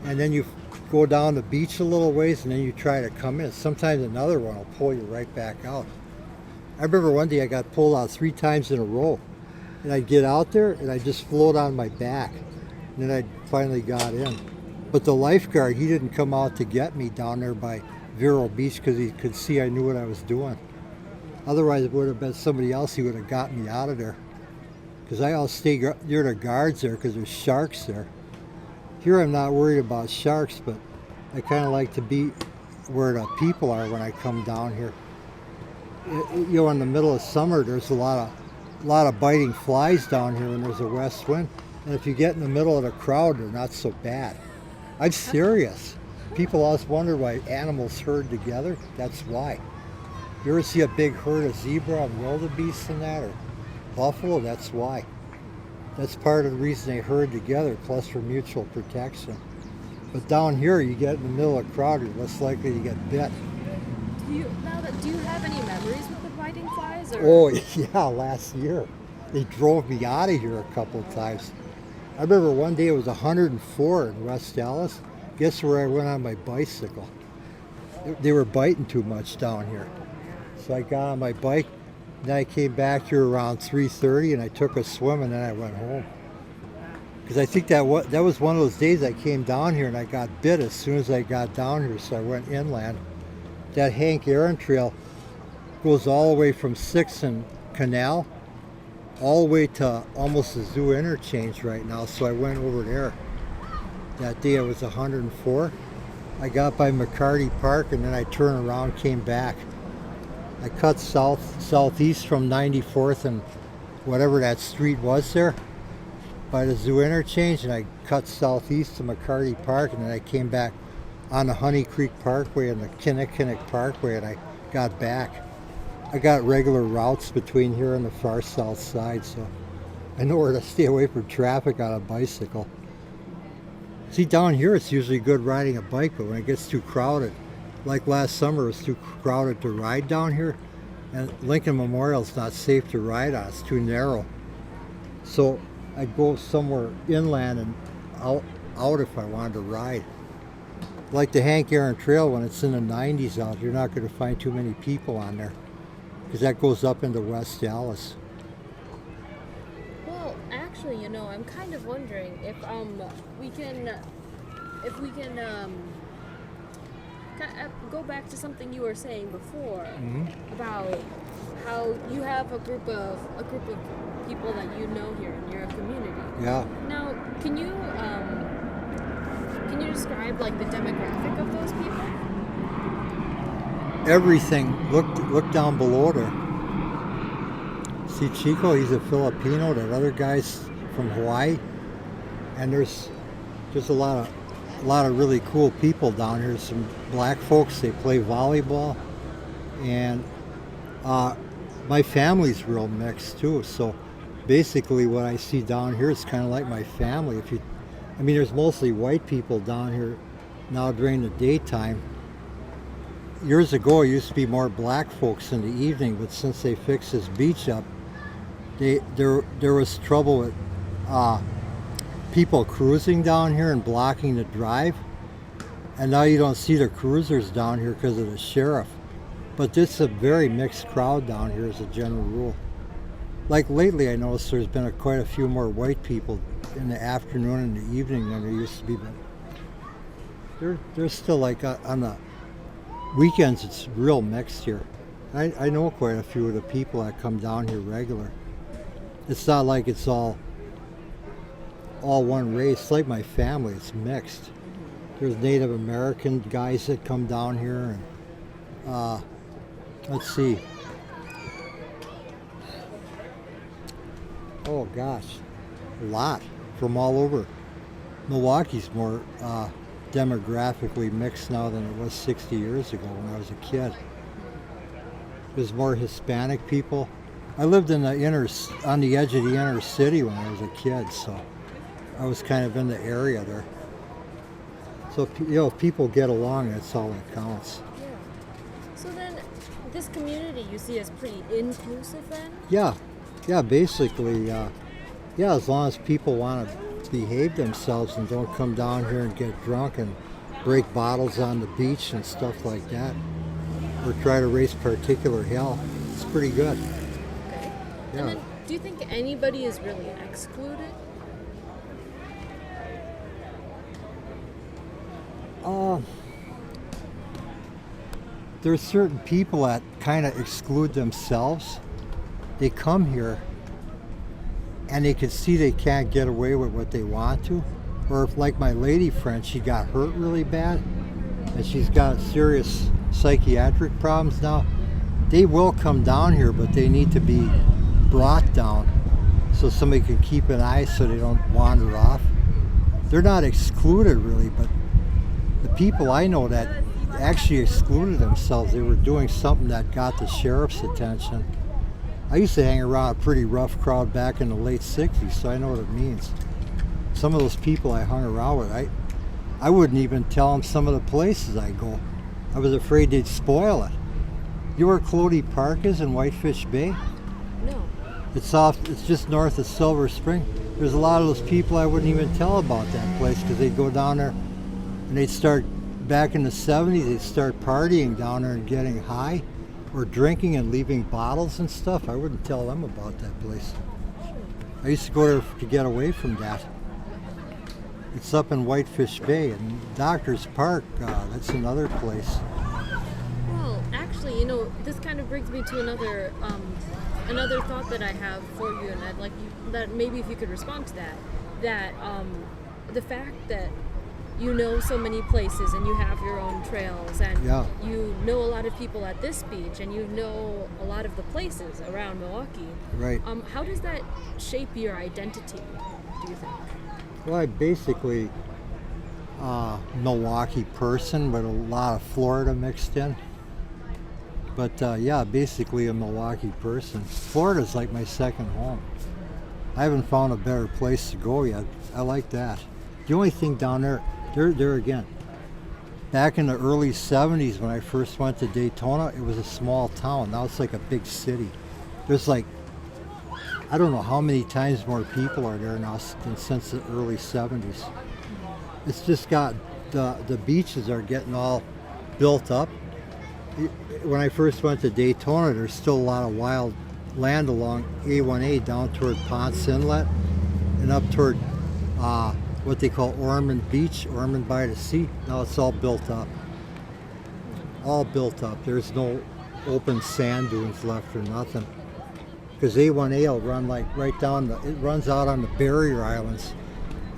and then you go down the beach a little ways, and then you try to come in. Sometimes another one will pull you right back out. I remember one day I got pulled out 3 times in a row, and I'd get out there, and I'd just float on my back, and then I finally got in. But the lifeguard, he didn't come out to get me down there by Vero Beach because he could see I knew what I was doing. Otherwise, it would have been somebody else who would have got me out of there. Because I always stay near the guards there because there's sharks there. Here I'm not worried about sharks, but I kind of like to be where the people are when I come down here. In the middle of summer, there's a lot of biting flies down here when there's a west wind. And if you get in the middle of the crowd, they're not so bad. I'm serious. People always wonder why animals herd together. That's why. You ever see a big herd of zebra and wildebeest and that, or buffalo? That's why. That's part of the reason they herd together, plus for mutual protection. But down here, you get in the middle of a crowd, you're less likely to get bit. Do you have any memories with the biting flies? Or? Oh, yeah, last year. They drove me out of here a couple of times. I remember one day it was 104 in West Dallas. Guess where I went on my bicycle? They were biting too much down here. So I got on my bike, and then I came back here around 3:30, and I took a swim, and then I went home. Because I think that was one of those days I came down here, and I got bit as soon as I got down here, so I went inland. That Hank Aaron Trail goes all the way from 6th and Canal, all the way to almost the zoo interchange right now, so I went over there. That day it was 104. I got by McCarty Park, and then I turned around, came back. I cut southeast from 94th and whatever that street was there by the zoo interchange, and I cut southeast to McCarty Park, and then I came back on the Honey Creek Parkway and the Kinnikinnick Parkway, and I got back. I got regular routes between here and the far south side, so I know where to stay away from traffic on a bicycle. See, down here it's usually good riding a bike, but when it gets too crowded, like last summer it was too crowded to ride down here, and Lincoln Memorial's not safe to ride on, it's too narrow. So I'd go somewhere inland and out if I wanted to ride. Like the Hank Aaron Trail, when it's in the 90s out, you're not going to find too many people on there, because that goes up into West Dallas. Well, actually, I'm kind of wondering if we can go back to something you were saying before about how you have a group of people that you know here in your community. Yeah. Now, can you describe like the demographic of those people? Everything. Look down below there. see Chico, he's a Filipino. That other guy's from Hawaii. And there's a lot of really cool people down here. Some black folks, they play volleyball. And my family's real mixed too. So basically what I see down here is kind of like my family. There's mostly white people down here now during the daytime. Years ago, it used to be more black folks in the evening, but since they fixed this beach up, there was trouble with people cruising down here and blocking the drive. And now you don't see the cruisers down here because of the sheriff. But it's a very mixed crowd down here as a general rule. Like lately, I noticed there's been quite a few more white people in the afternoon and the evening than there used to be. But there's still like on the weekends, it's real mixed here. I know quite a few of the people that come down here regular. It's not like it's all one race. Like my family, it's mixed. There's Native American guys that come down here, and let's see. Oh gosh, a lot from all over. Milwaukee's more demographically mixed now than it was 60 years ago when I was a kid. There's more Hispanic people. I lived on the edge of the inner city when I was a kid, so I was kind of in the area there. So if people get along, that's all that counts. Yeah. So then, this community you see as pretty inclusive then? Yeah, basically, as long as people want to behave themselves and don't come down here and get drunk and break bottles on the beach and stuff like that, or try to raise particular hell, it's pretty good. Okay. Yeah. And then, do you think anybody is really excluded? There's certain people that kind of exclude themselves. They come here and they can see they can't get away with what they want to. Or if, like my lady friend, she got hurt really bad and she's got serious psychiatric problems now, they will come down here, but they need to be brought down so somebody can keep an eye so they don't wander off. They're not excluded really, but the people I know that actually excluded themselves, they were doing something that got the sheriff's attention. I used to hang around a pretty rough crowd back in the late 60s, so I know what it means. Some of those people I hung around with, I wouldn't even tell them some of the places I go. I was afraid they'd spoil it. You know where Clody Park is in Whitefish Bay? No. It's just north of Silver Spring. There's a lot of those people I wouldn't even tell about that place because they'd go down there and they'd start, back in the 70s, they'd start partying down there and getting high or drinking and leaving bottles and stuff. I wouldn't tell them about that place. I used to go there to get away from that. It's up in Whitefish Bay, and Doctor's Park, that's another place. Well, actually, this kind of brings me to another thought that I have for you, and I'd like that maybe if you could respond to that the fact that you know so many places and you have your own trails and you know a lot of people at this beach and you know a lot of the places around Milwaukee. Right. How does that shape your identity, do you think? Well, I'm basically Milwaukee person with a lot of Florida mixed in. But basically a Milwaukee person. Florida's like my second home. I haven't found a better place to go yet. I like that. The only thing down there again, back in the early 70s when I first went to Daytona, it was a small town. Now it's like a big city. There's like, I don't know how many times more people are there now than since the early 70s. It's just got, the beaches are getting all built up. When I first went to Daytona, there's still a lot of wild land along A1A down toward Ponce Inlet and up toward what they call Ormond Beach, Ormond by the Sea. Now it's all built up. All built up. There's no open sand dunes left or nothing. Because A1A will run like right down, it runs out on the barrier islands.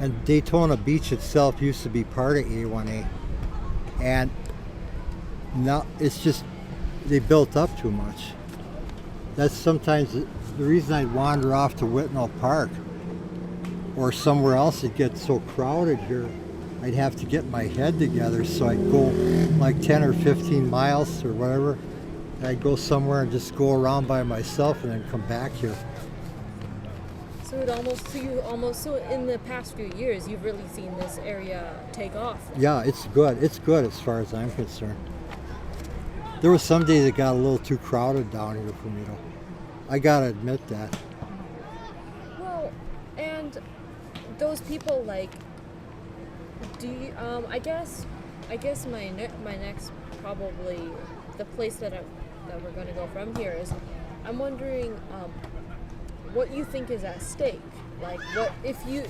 And Daytona Beach itself used to be part of A1A. And now it's just, they built up too much. That's sometimes the reason I'd wander off to Whitnall Park or somewhere else, it'd get so crowded here, I'd have to get my head together, so I'd go like 10 or 15 miles or whatever. And I'd go somewhere and just go around by myself and then come back here. So in the past few years, you've really seen this area take off. Yeah, it's good. It's good as far as I'm concerned. There was some days it got a little too crowded down here for me, though. I gotta admit that. Well, and those people, like, do you, I guess my next, probably the place that we're gonna go from here is, I'm wondering what you think is at stake. Like, what if you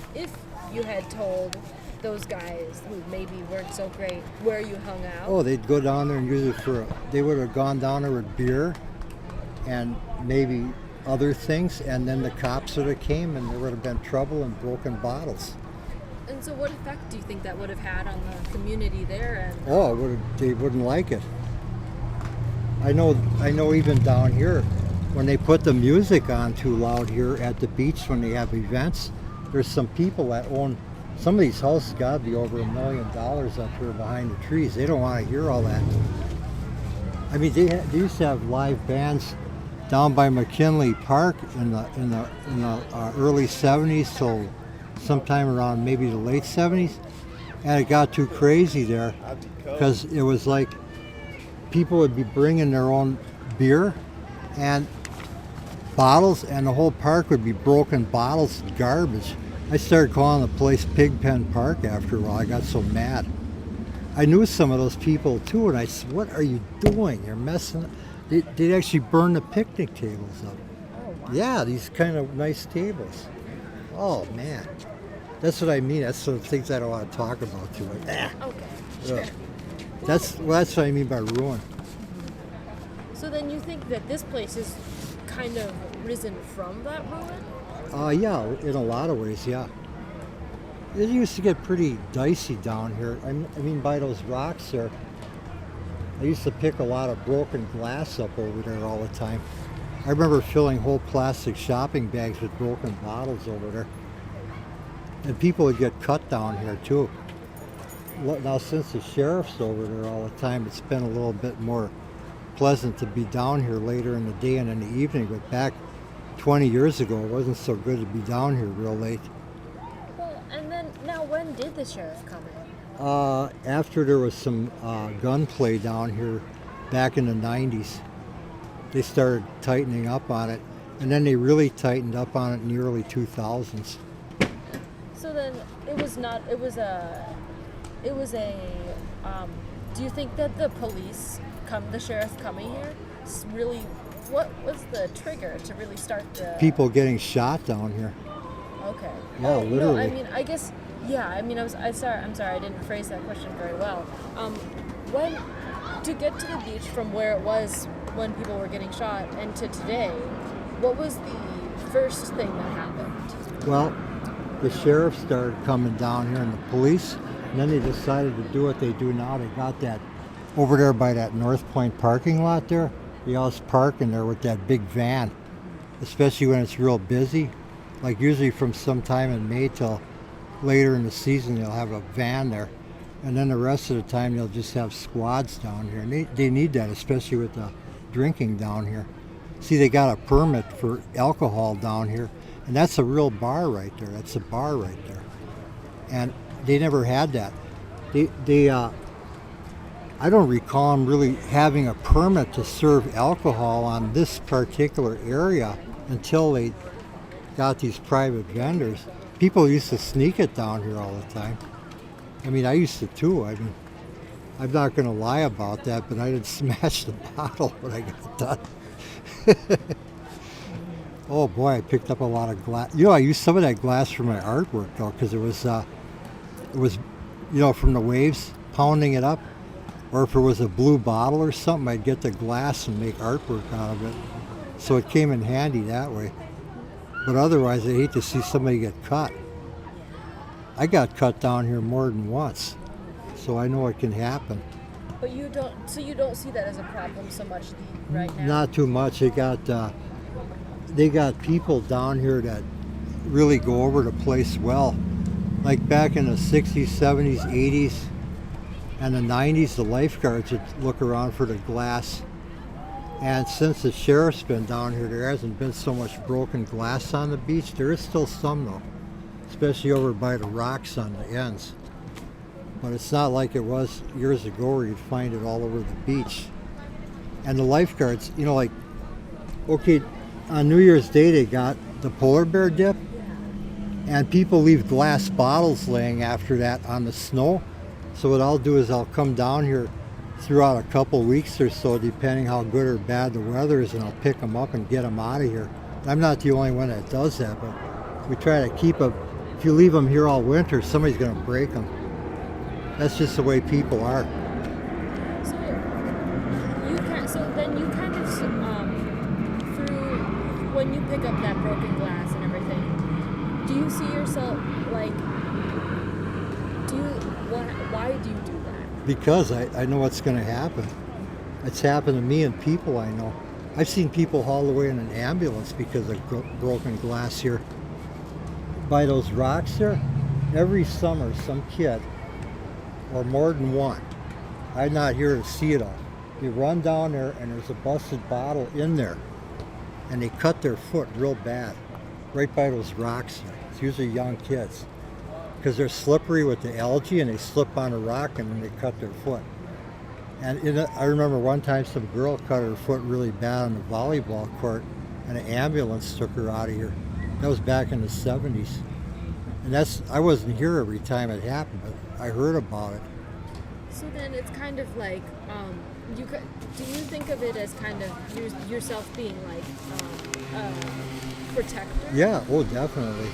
had told those guys who maybe weren't so great where you hung out? Oh, they'd go down there and use it they would have gone down there with beer and maybe other things, and then the cops would have came and there would have been trouble and broken bottles. And so what effect do you think that would have had on the community there? And Oh, they wouldn't like it. I know even down here, when they put the music on too loud here at the beach when they have events, there's some people that own some of these houses. Got to be over $1 million up here behind the trees. They don't want to hear all that. I mean, they used to have live bands down by McKinley Park in the early '70s till sometime around maybe the late '70s, and it got too crazy there because it was like people would be bringing their own beer and bottles, and the whole park would be broken bottles and garbage. I started calling the place Pigpen Park after a while. I got so mad. I knew some of those people too, and I said, "What are you doing? You're messing up." They'd actually burn the picnic tables up. oh, wow. Yeah, these kind of nice tables. Oh man, that's what I mean. That's some things I don't want to talk about too much. Okay, sure. Ugh. That's what I mean by ruin. So then you think that this place is kind of risen from that ruin? Yeah, in a lot of ways, yeah. It used to get pretty dicey down here. I mean, by those rocks there, I used to pick a lot of broken glass up over there all the time. I remember filling whole plastic shopping bags with broken bottles over there. And people would get cut down here too. Now, since the sheriff's over there all the time, it's been a little bit more pleasant to be down here later in the day and in the evening, but back 20 years ago, it wasn't so good to be down here real late. Well, and then, now when did the sheriff come in? After there was some gunplay down here back in the 90s, they started tightening up on it, and then they really tightened up on it in the early 2000s. So then do you think that the sheriff coming here, really, what was the trigger to really start the... People getting shot down here. Okay. Yeah, literally. No, I mean, I guess, yeah, I mean, I'm sorry, I didn't phrase that question very well. To get to the beach from where it was when people were getting shot and to today, what was the first thing that happened? Well, the sheriff started coming down here and the police, and then they decided to do what they do now. They got that over there by that North Point parking lot there. They always park in there with that big van, especially when it's real busy. Like usually from sometime in May till later in the season, they'll have a van there. And then the rest of the time, they'll just have squads down here. And they need that, especially with the drinking down here. See, they got a permit for alcohol down here, and that's a real bar right there. That's a bar right there. And they never had that. I don't recall them really having a permit to serve alcohol on this particular area until they got these private vendors. People used to sneak it down here all the time. I mean, I used to too. I mean, I'm not going to lie about that, but I didn't smash the bottle when I got done. Oh boy, I picked up a lot of glass. You know, I used some of that glass for my artwork though, because it was, from the waves pounding it up. Or if it was a blue bottle or something, I'd get the glass and make artwork out of it. So it came in handy that way. But otherwise, I hate to see somebody get cut. I got cut down here more than once, so I know it can happen. But you don't see that as a problem so much right now? Not too much. It got, they got people down here that really go over the place well. Like back in the 60s, 70s, 80s, and the 90s, the lifeguards would look around for the glass. And since the sheriff's been down here, there hasn't been so much broken glass on the beach. There is still some though, especially over by the rocks on the ends. But it's not like it was years ago where you'd find it all over the beach. And the lifeguards, you know, like, okay, on New Year's Day they got the polar bear dip, and people leave glass bottles laying after that on the snow. So what I'll do is I'll come down here throughout a couple weeks or so, depending how good or bad the weather is, and I'll pick them up and get them out of here. I'm not the only one that does that, but we try to keep them. If you leave them here all winter, somebody's going to break them. That's just the way people are. So then you kind of through when you pick up that broken glass and everything, do you see yourself like? Why do you do that? Because I know what's going to happen. It's happened to me and people I know. I've seen people hauled away in an ambulance because of broken glass here. By those rocks there, every summer some kid, or more than one, I'm not here to see it all. You run down there and there's a busted bottle in there, and they cut their foot real bad, right by those rocks there. It's usually young kids, because they're slippery with the algae and they slip on a rock and then they cut their foot. And I remember one time some girl cut her foot really bad on the volleyball court, and an ambulance took her out of here. That was back in the 70s. And I wasn't here every time it happened, but I heard about it. So then it's kind of like, do you think of it as kind of yourself being like a protector? Yeah, oh definitely.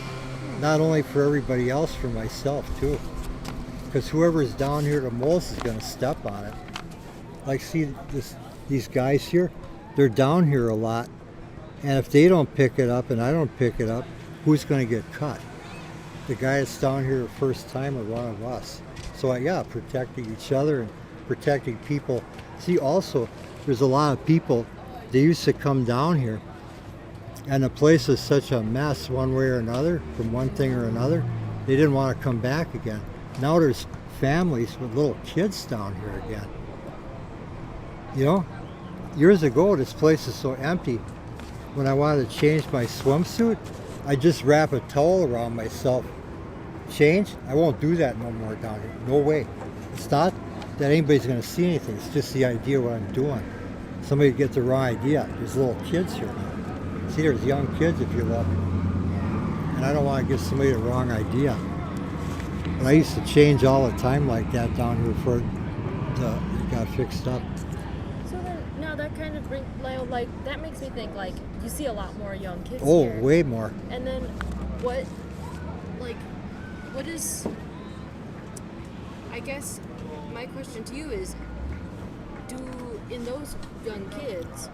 Not only for everybody else, for myself too. Because whoever's down here the most is going to step on it. Like, see these guys here, they're down here a lot. And if they don't pick it up and I don't pick it up, who's going to get cut? The guy that's down here the first time, or one of us. So yeah, protecting each other and protecting people. See, also, there's a lot of people, they used to come down here, and the place is such a mess one way or another, from one thing or another, they didn't want to come back again. Now there's families with little kids down here again. You know, years ago this place is so empty. When I wanted to change my swimsuit, I just wrap a towel around myself. Change? I won't do that no more down here. No way. It's not that anybody's going to see anything. It's just the idea what I'm doing. Somebody gets the wrong idea. There's little kids here now. See, there's young kids if you look. And I don't want to give somebody the wrong idea. But I used to change all the time like that down here before it got fixed up. So then, now that kind of like that makes me think like you see a lot more young kids Oh, here. way more. And then what is, I guess my question to you is, in those young kids,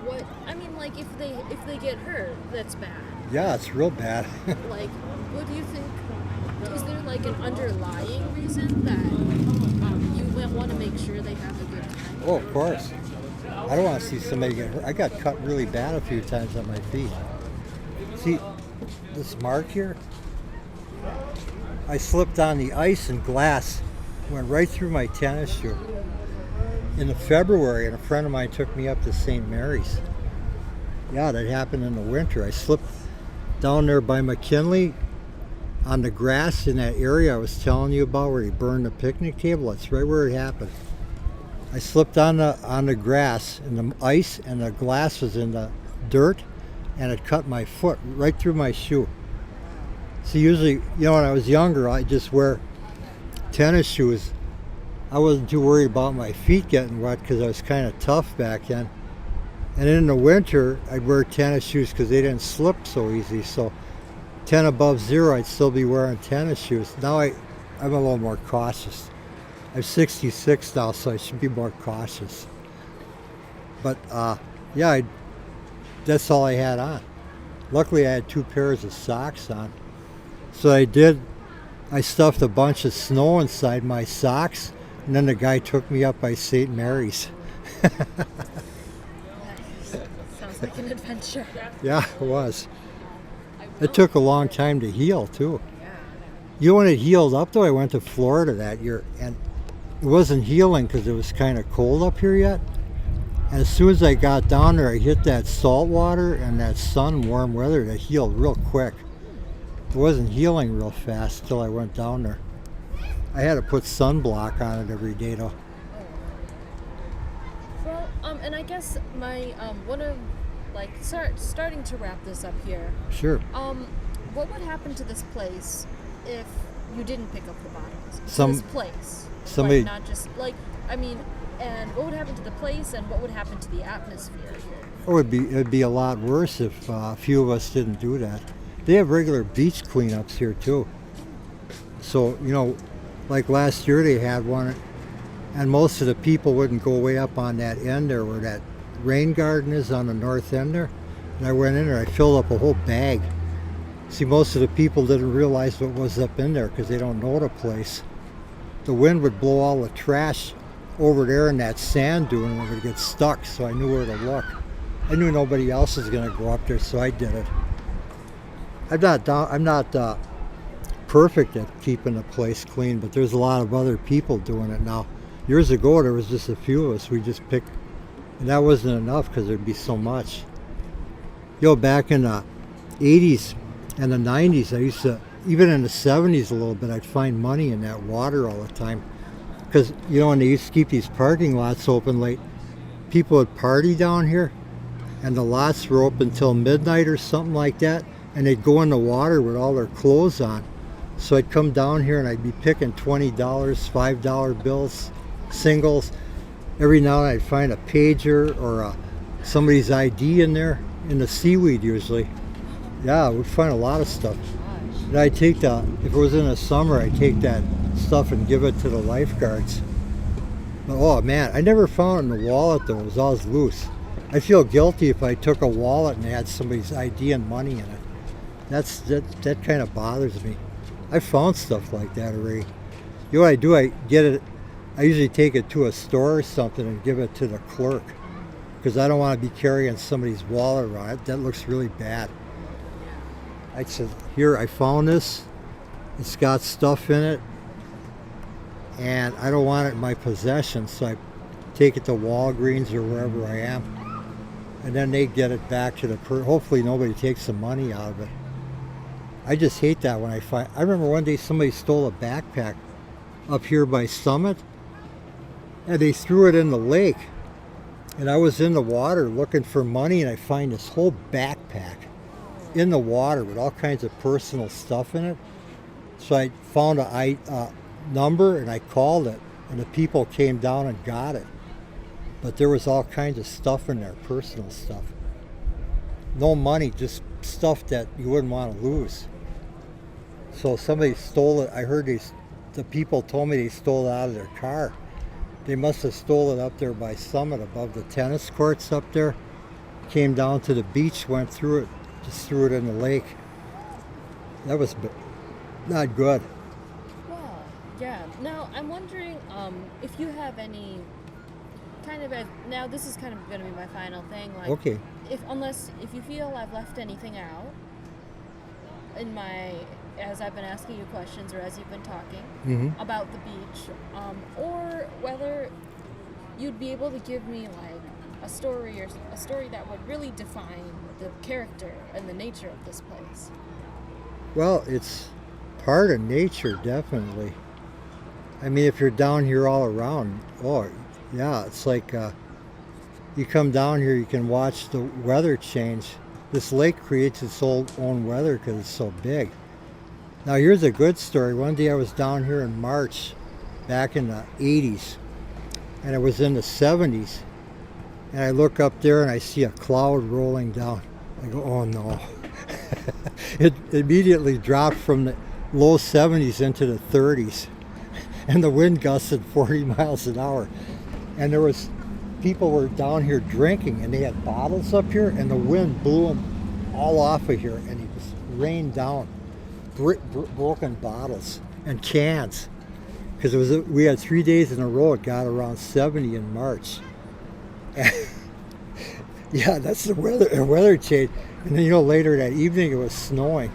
like if they get hurt, that's bad. Yeah, it's real bad. Like, what do you think, is there like an underlying reason that you want to make sure they have a good time? Oh, of course. I don't want to see somebody get hurt. I got cut really bad a few times on my feet. See, this mark here, I slipped on the ice and glass, went right through my tennis shoe. In February, and a friend of mine took me up to St. Mary's. Yeah, that happened in the winter. I slipped down there by McKinley on the grass in that area I was telling you about where they burned the picnic table. That's right where it happened. I slipped on the grass and the ice, and the glass was in the dirt, and it cut my foot right through my shoe. See, usually, when I was younger, I just wear tennis shoes. I wasn't too worried about my feet getting wet because I was kind of tough back then. And in the winter, I'd wear tennis shoes because they didn't slip so easy. So 10 above zero, I'd still be wearing tennis shoes. Now I'm a little more cautious. I'm 66 now, so I should be more cautious. But that's all I had on. Luckily, I had 2 pairs of socks on. So I stuffed a bunch of snow inside my socks, and then the guy took me up by St. Mary's. Sounds like an adventure. Yeah, it was. It took a long time to heal, too. You know, when it healed up, though, I went to Florida that year, and it wasn't healing because it was kind of cold up here yet. And as soon as I got down there, I hit that salt water and that sun, warm weather, that healed real quick. It wasn't healing real fast till I went down there. I had to put sunblock on it every day, though. Well, and I guess my one of starting to wrap this up here. Sure. What would happen to this place if you didn't pick up the bottles? This place. Somebody. Like, not just like and what would happen to the place, and what would happen to the atmosphere here? It'd be a lot worse if a few of us didn't do that. They have regular beach cleanups here too. So, you know, like last year they had one, and most of the people wouldn't go way up on that end there where that rain garden is on the north end there. And I went in there, I filled up a whole bag. See, most of the people didn't realize what was up in there because they don't know the place. The wind would blow all the trash over there in that sand dune and it would get stuck, so I knew where to look. I knew nobody else was going to go up there, so I did it. I'm not perfect at keeping the place clean, but there's a lot of other people doing it now. Years ago, there was just a few of us. We just picked, and that wasn't enough because there'd be so much. You know, back in the 80s and the 90s, I used to, even in the 70s a little bit, I'd find money in that water all the time. Because, you know, when they used to keep these parking lots open late, people would party down here, and the lots were open till midnight or something like that, and they'd go in the water with all their clothes on. So I'd come down here and I'd be picking $20, $5 bills, singles. Every now and then I'd find a pager or somebody's ID in there, in the seaweed usually. Yeah, we'd find a lot of stuff. And I'd take if it was in the summer, I'd take that stuff and give it to the lifeguards. But, oh man, I never found it in the wallet though, it was always loose. I feel guilty if I took a wallet and had somebody's ID and money in it. That kind of bothers me. I found stuff like that already. You know what I do? I usually take it to a store or something and give it to the clerk because I don't want to be carrying somebody's wallet around. That looks really bad. I said, here, I found this. It's got stuff in it, and I don't want it in my possession, so I take it to Walgreens or wherever I am, and then they get it back to the hopefully nobody takes the money out of it. I just hate that when I remember one day somebody stole a backpack up here by Summit, and they threw it in the lake, and I was in the water looking for money, and I find this whole backpack in the water with all kinds of personal stuff in it. So I found a number and I called it, and the people came down and got it. But there was all kinds of stuff in there, personal stuff. No money, just stuff that you wouldn't want to lose. So somebody stole it. I heard the people told me they stole it out of their car. They must have stole it up there by Summit above the tennis courts up there. Came down to the beach, went through it, just threw it in the lake. That was not good. Well, yeah. Now, I'm wondering if you have any kind of now this is kind of going to be my final thing. Like, okay. If you feel I've left anything out in as I've been asking you questions or as you've been talking about the beach, or whether you'd be able to give me like a story that would really define the character and the nature of this place. Well, it's part of nature, definitely. I mean, if you're down here all around, oh, yeah, it's like you come down here, you can watch the weather change. This lake creates its own weather because it's so big. Now, here's a good story. One day I was down here in March, back in the 80s, and it was in the 70s. And I look up there and I see a cloud rolling down. I go, oh no. It immediately dropped from the low 70s into the 30s. And the wind gusted 40 miles an hour. And people were down here drinking, and they had bottles up here, and the wind blew them all off of here, and it just rained down broken bottles and cans. Because we had 3 days in a row, it got around 70 in March. Yeah, that's the weather change. And then later that evening it was snowing.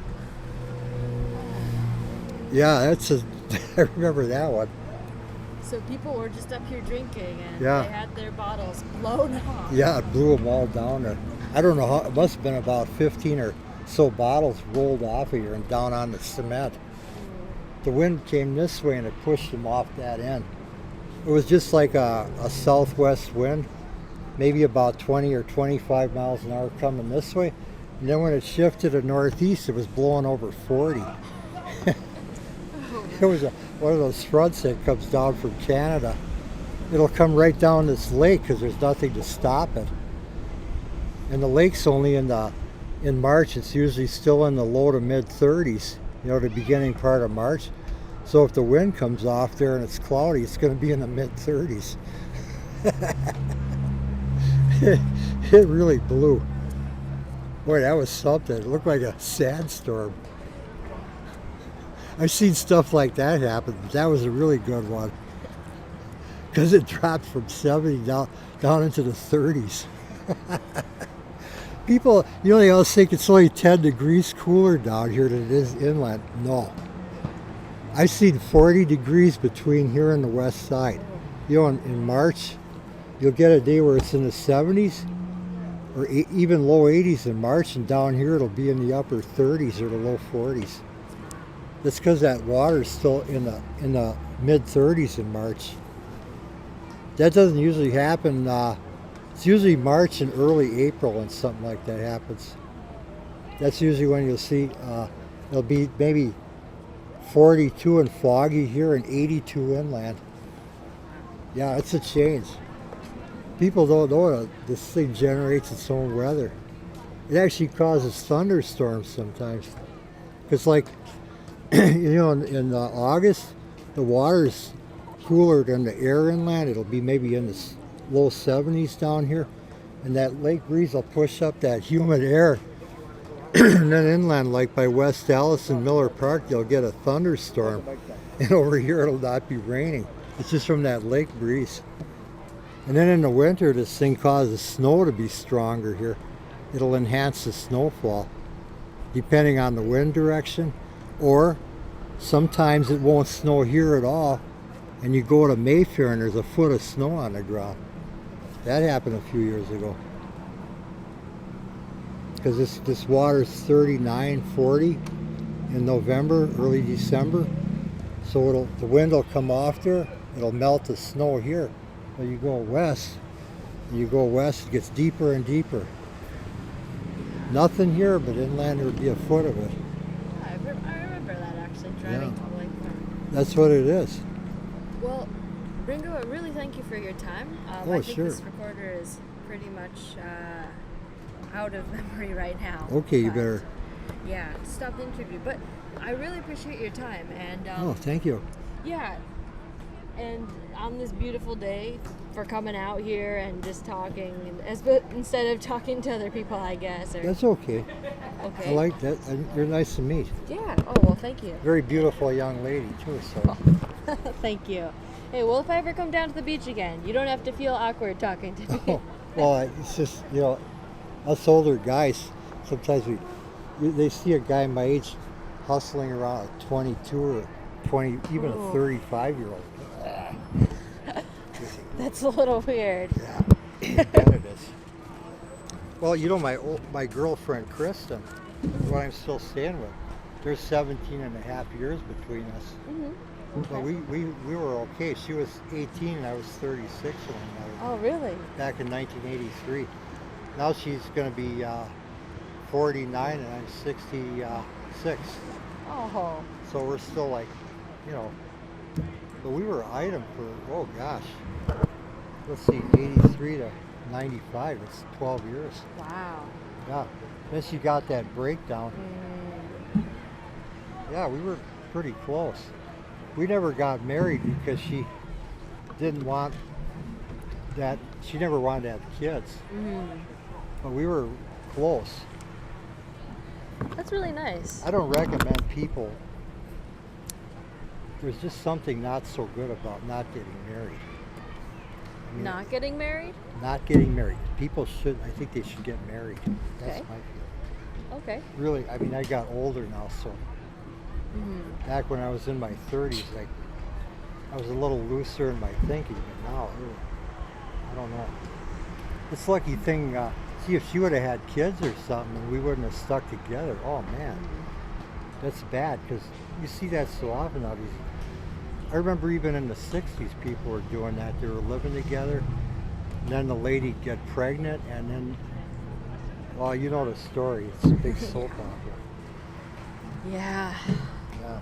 Yeah, I remember that one. So people were just up here drinking, and Yeah. they had their bottles blown off. Yeah, it blew them all down there. I don't know how, it must have been about 15 or so bottles rolled off of here and down on the cement. The wind came this way and it pushed them off that end. It was just like a southwest wind, maybe about 20 or 25 miles an hour coming this way. And then when it shifted to northeast, it was blowing over 40. It was one of those fronts that comes down from Canada. It'll come right down this lake because there's nothing to stop it. And the lake's only in March. It's usually still in the low to mid 30s, the beginning part of March. So if the wind comes off there and it's cloudy, it's going to be in the mid 30s. It really blew. Boy, that was something. It looked like a sandstorm. I've seen stuff like that happen, but that was a really good one. Because it dropped from 70 down into the 30s. People, they always think it's only 10 degrees cooler down here than it is inland. No. I've seen 40 degrees between here and the west side. In March, you'll get a day where it's in the 70s or even low 80s in March, and down here it'll be in the upper 30s or the low 40s. That's because that water's still in the mid 30s in March. That doesn't usually happen. It's usually March and early April when something like that happens. That's usually when you'll see it'll be maybe 42 and foggy here and 82 inland. Yeah, it's a change. People don't know that this thing generates its own weather. It actually causes thunderstorms sometimes. Because in August, the water's cooler than the air inland. It'll be maybe in the low 70s down here. And that lake breeze will push up that humid air. And then inland, like by West Dallas and Miller Park, you'll get a thunderstorm. And over here, it'll not be raining. It's just from that lake breeze. And then in the winter, this thing causes snow to be stronger here. It'll enhance the snowfall, depending on the wind direction. Or sometimes it won't snow here at all, and you go to Mayfair and there's a foot of snow on the ground. That happened a few years ago. Because this water's 39, 40 in November, early December. So the wind will come off there, it'll melt the snow here. Well, you go west, it gets deeper and deeper. Nothing here, but inland there would be a foot of it. I remember that actually, driving to the lake farm. That's what it is. Well, Ringo, I really thank you for your time. I think Sure. this recorder is pretty much out of memory right now. Okay, you better. Yeah, stop the interview. But I really appreciate your time. And Thank you. yeah, and on this beautiful day for coming out here and just talking, instead of talking to other people, I guess. That's okay. Okay. I like that. You're nice to meet. Yeah. Oh, well, thank you. Very beautiful young lady, too. So. Thank you. Hey, well, if I ever come down to the beach again, you don't have to feel awkward talking to me. Oh, well, it's just, us older guys, sometimes they see a guy my age hustling around a 22 or 20, even a 35-year-old. That's a little weird. Yeah, it is. Well, my girlfriend, Kristen, who I'm still staying with, there's 17 and a half years between us. Mm-hmm. But we were okay. She was 18 and I was 36 when we met. Oh, really? Back in 1983. Now she's going to be 49 and I'm 66. Oh. So we're still but we were item for, let's see, 83 to 95. It's 12 years. Wow. Yeah. Then she got that breakdown. Yeah, we were pretty close. We never got married because she didn't want that. She never wanted to have kids. Mm-hmm. But we were close. That's really nice. I don't recommend people. There's just something not so good about not getting married. I mean, Not getting married? not getting married. People should. I think they should get married. That's Okay. my feeling. Okay. Really, I mean, I got older now, so back when I was in my 30s, like I was a little looser in my thinking, but now, I don't know. It's a lucky thing. See, if she would have had kids or something, and we wouldn't have stuck together. Oh man, that's bad because you see that so often now. I remember even in the 60s, people were doing that. They were living together, and then the lady'd get pregnant, and then, well, you know the story. It's a big soap opera. Yeah. Yeah.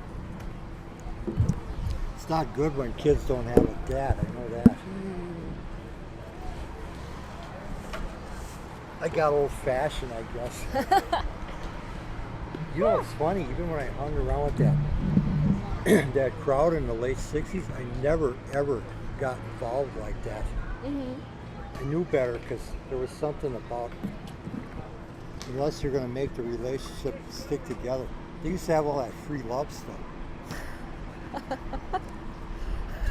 It's not good when kids don't have a dad. I know that. I got old-fashioned, I guess. You know what's funny? Even when I hung around with that that crowd in the late 60s, I never, ever got involved like that. I knew better because there was something about, unless you're going to make the relationship stick together. They used to have all that free love stuff.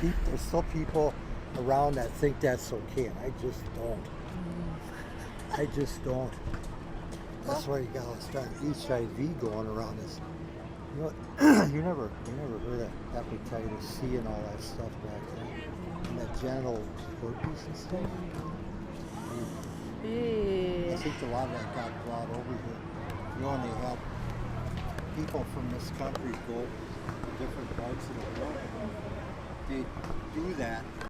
There's still people around that think that's okay, and I just don't. I just don't. That's why you got all this kind of HIV going around this. You know, you never heard of hepatitis C and all that stuff back then, and that genital herpes and stuff. I think a lot of that got brought over here. You know, and they had people from this country go to different parts of the world. They do that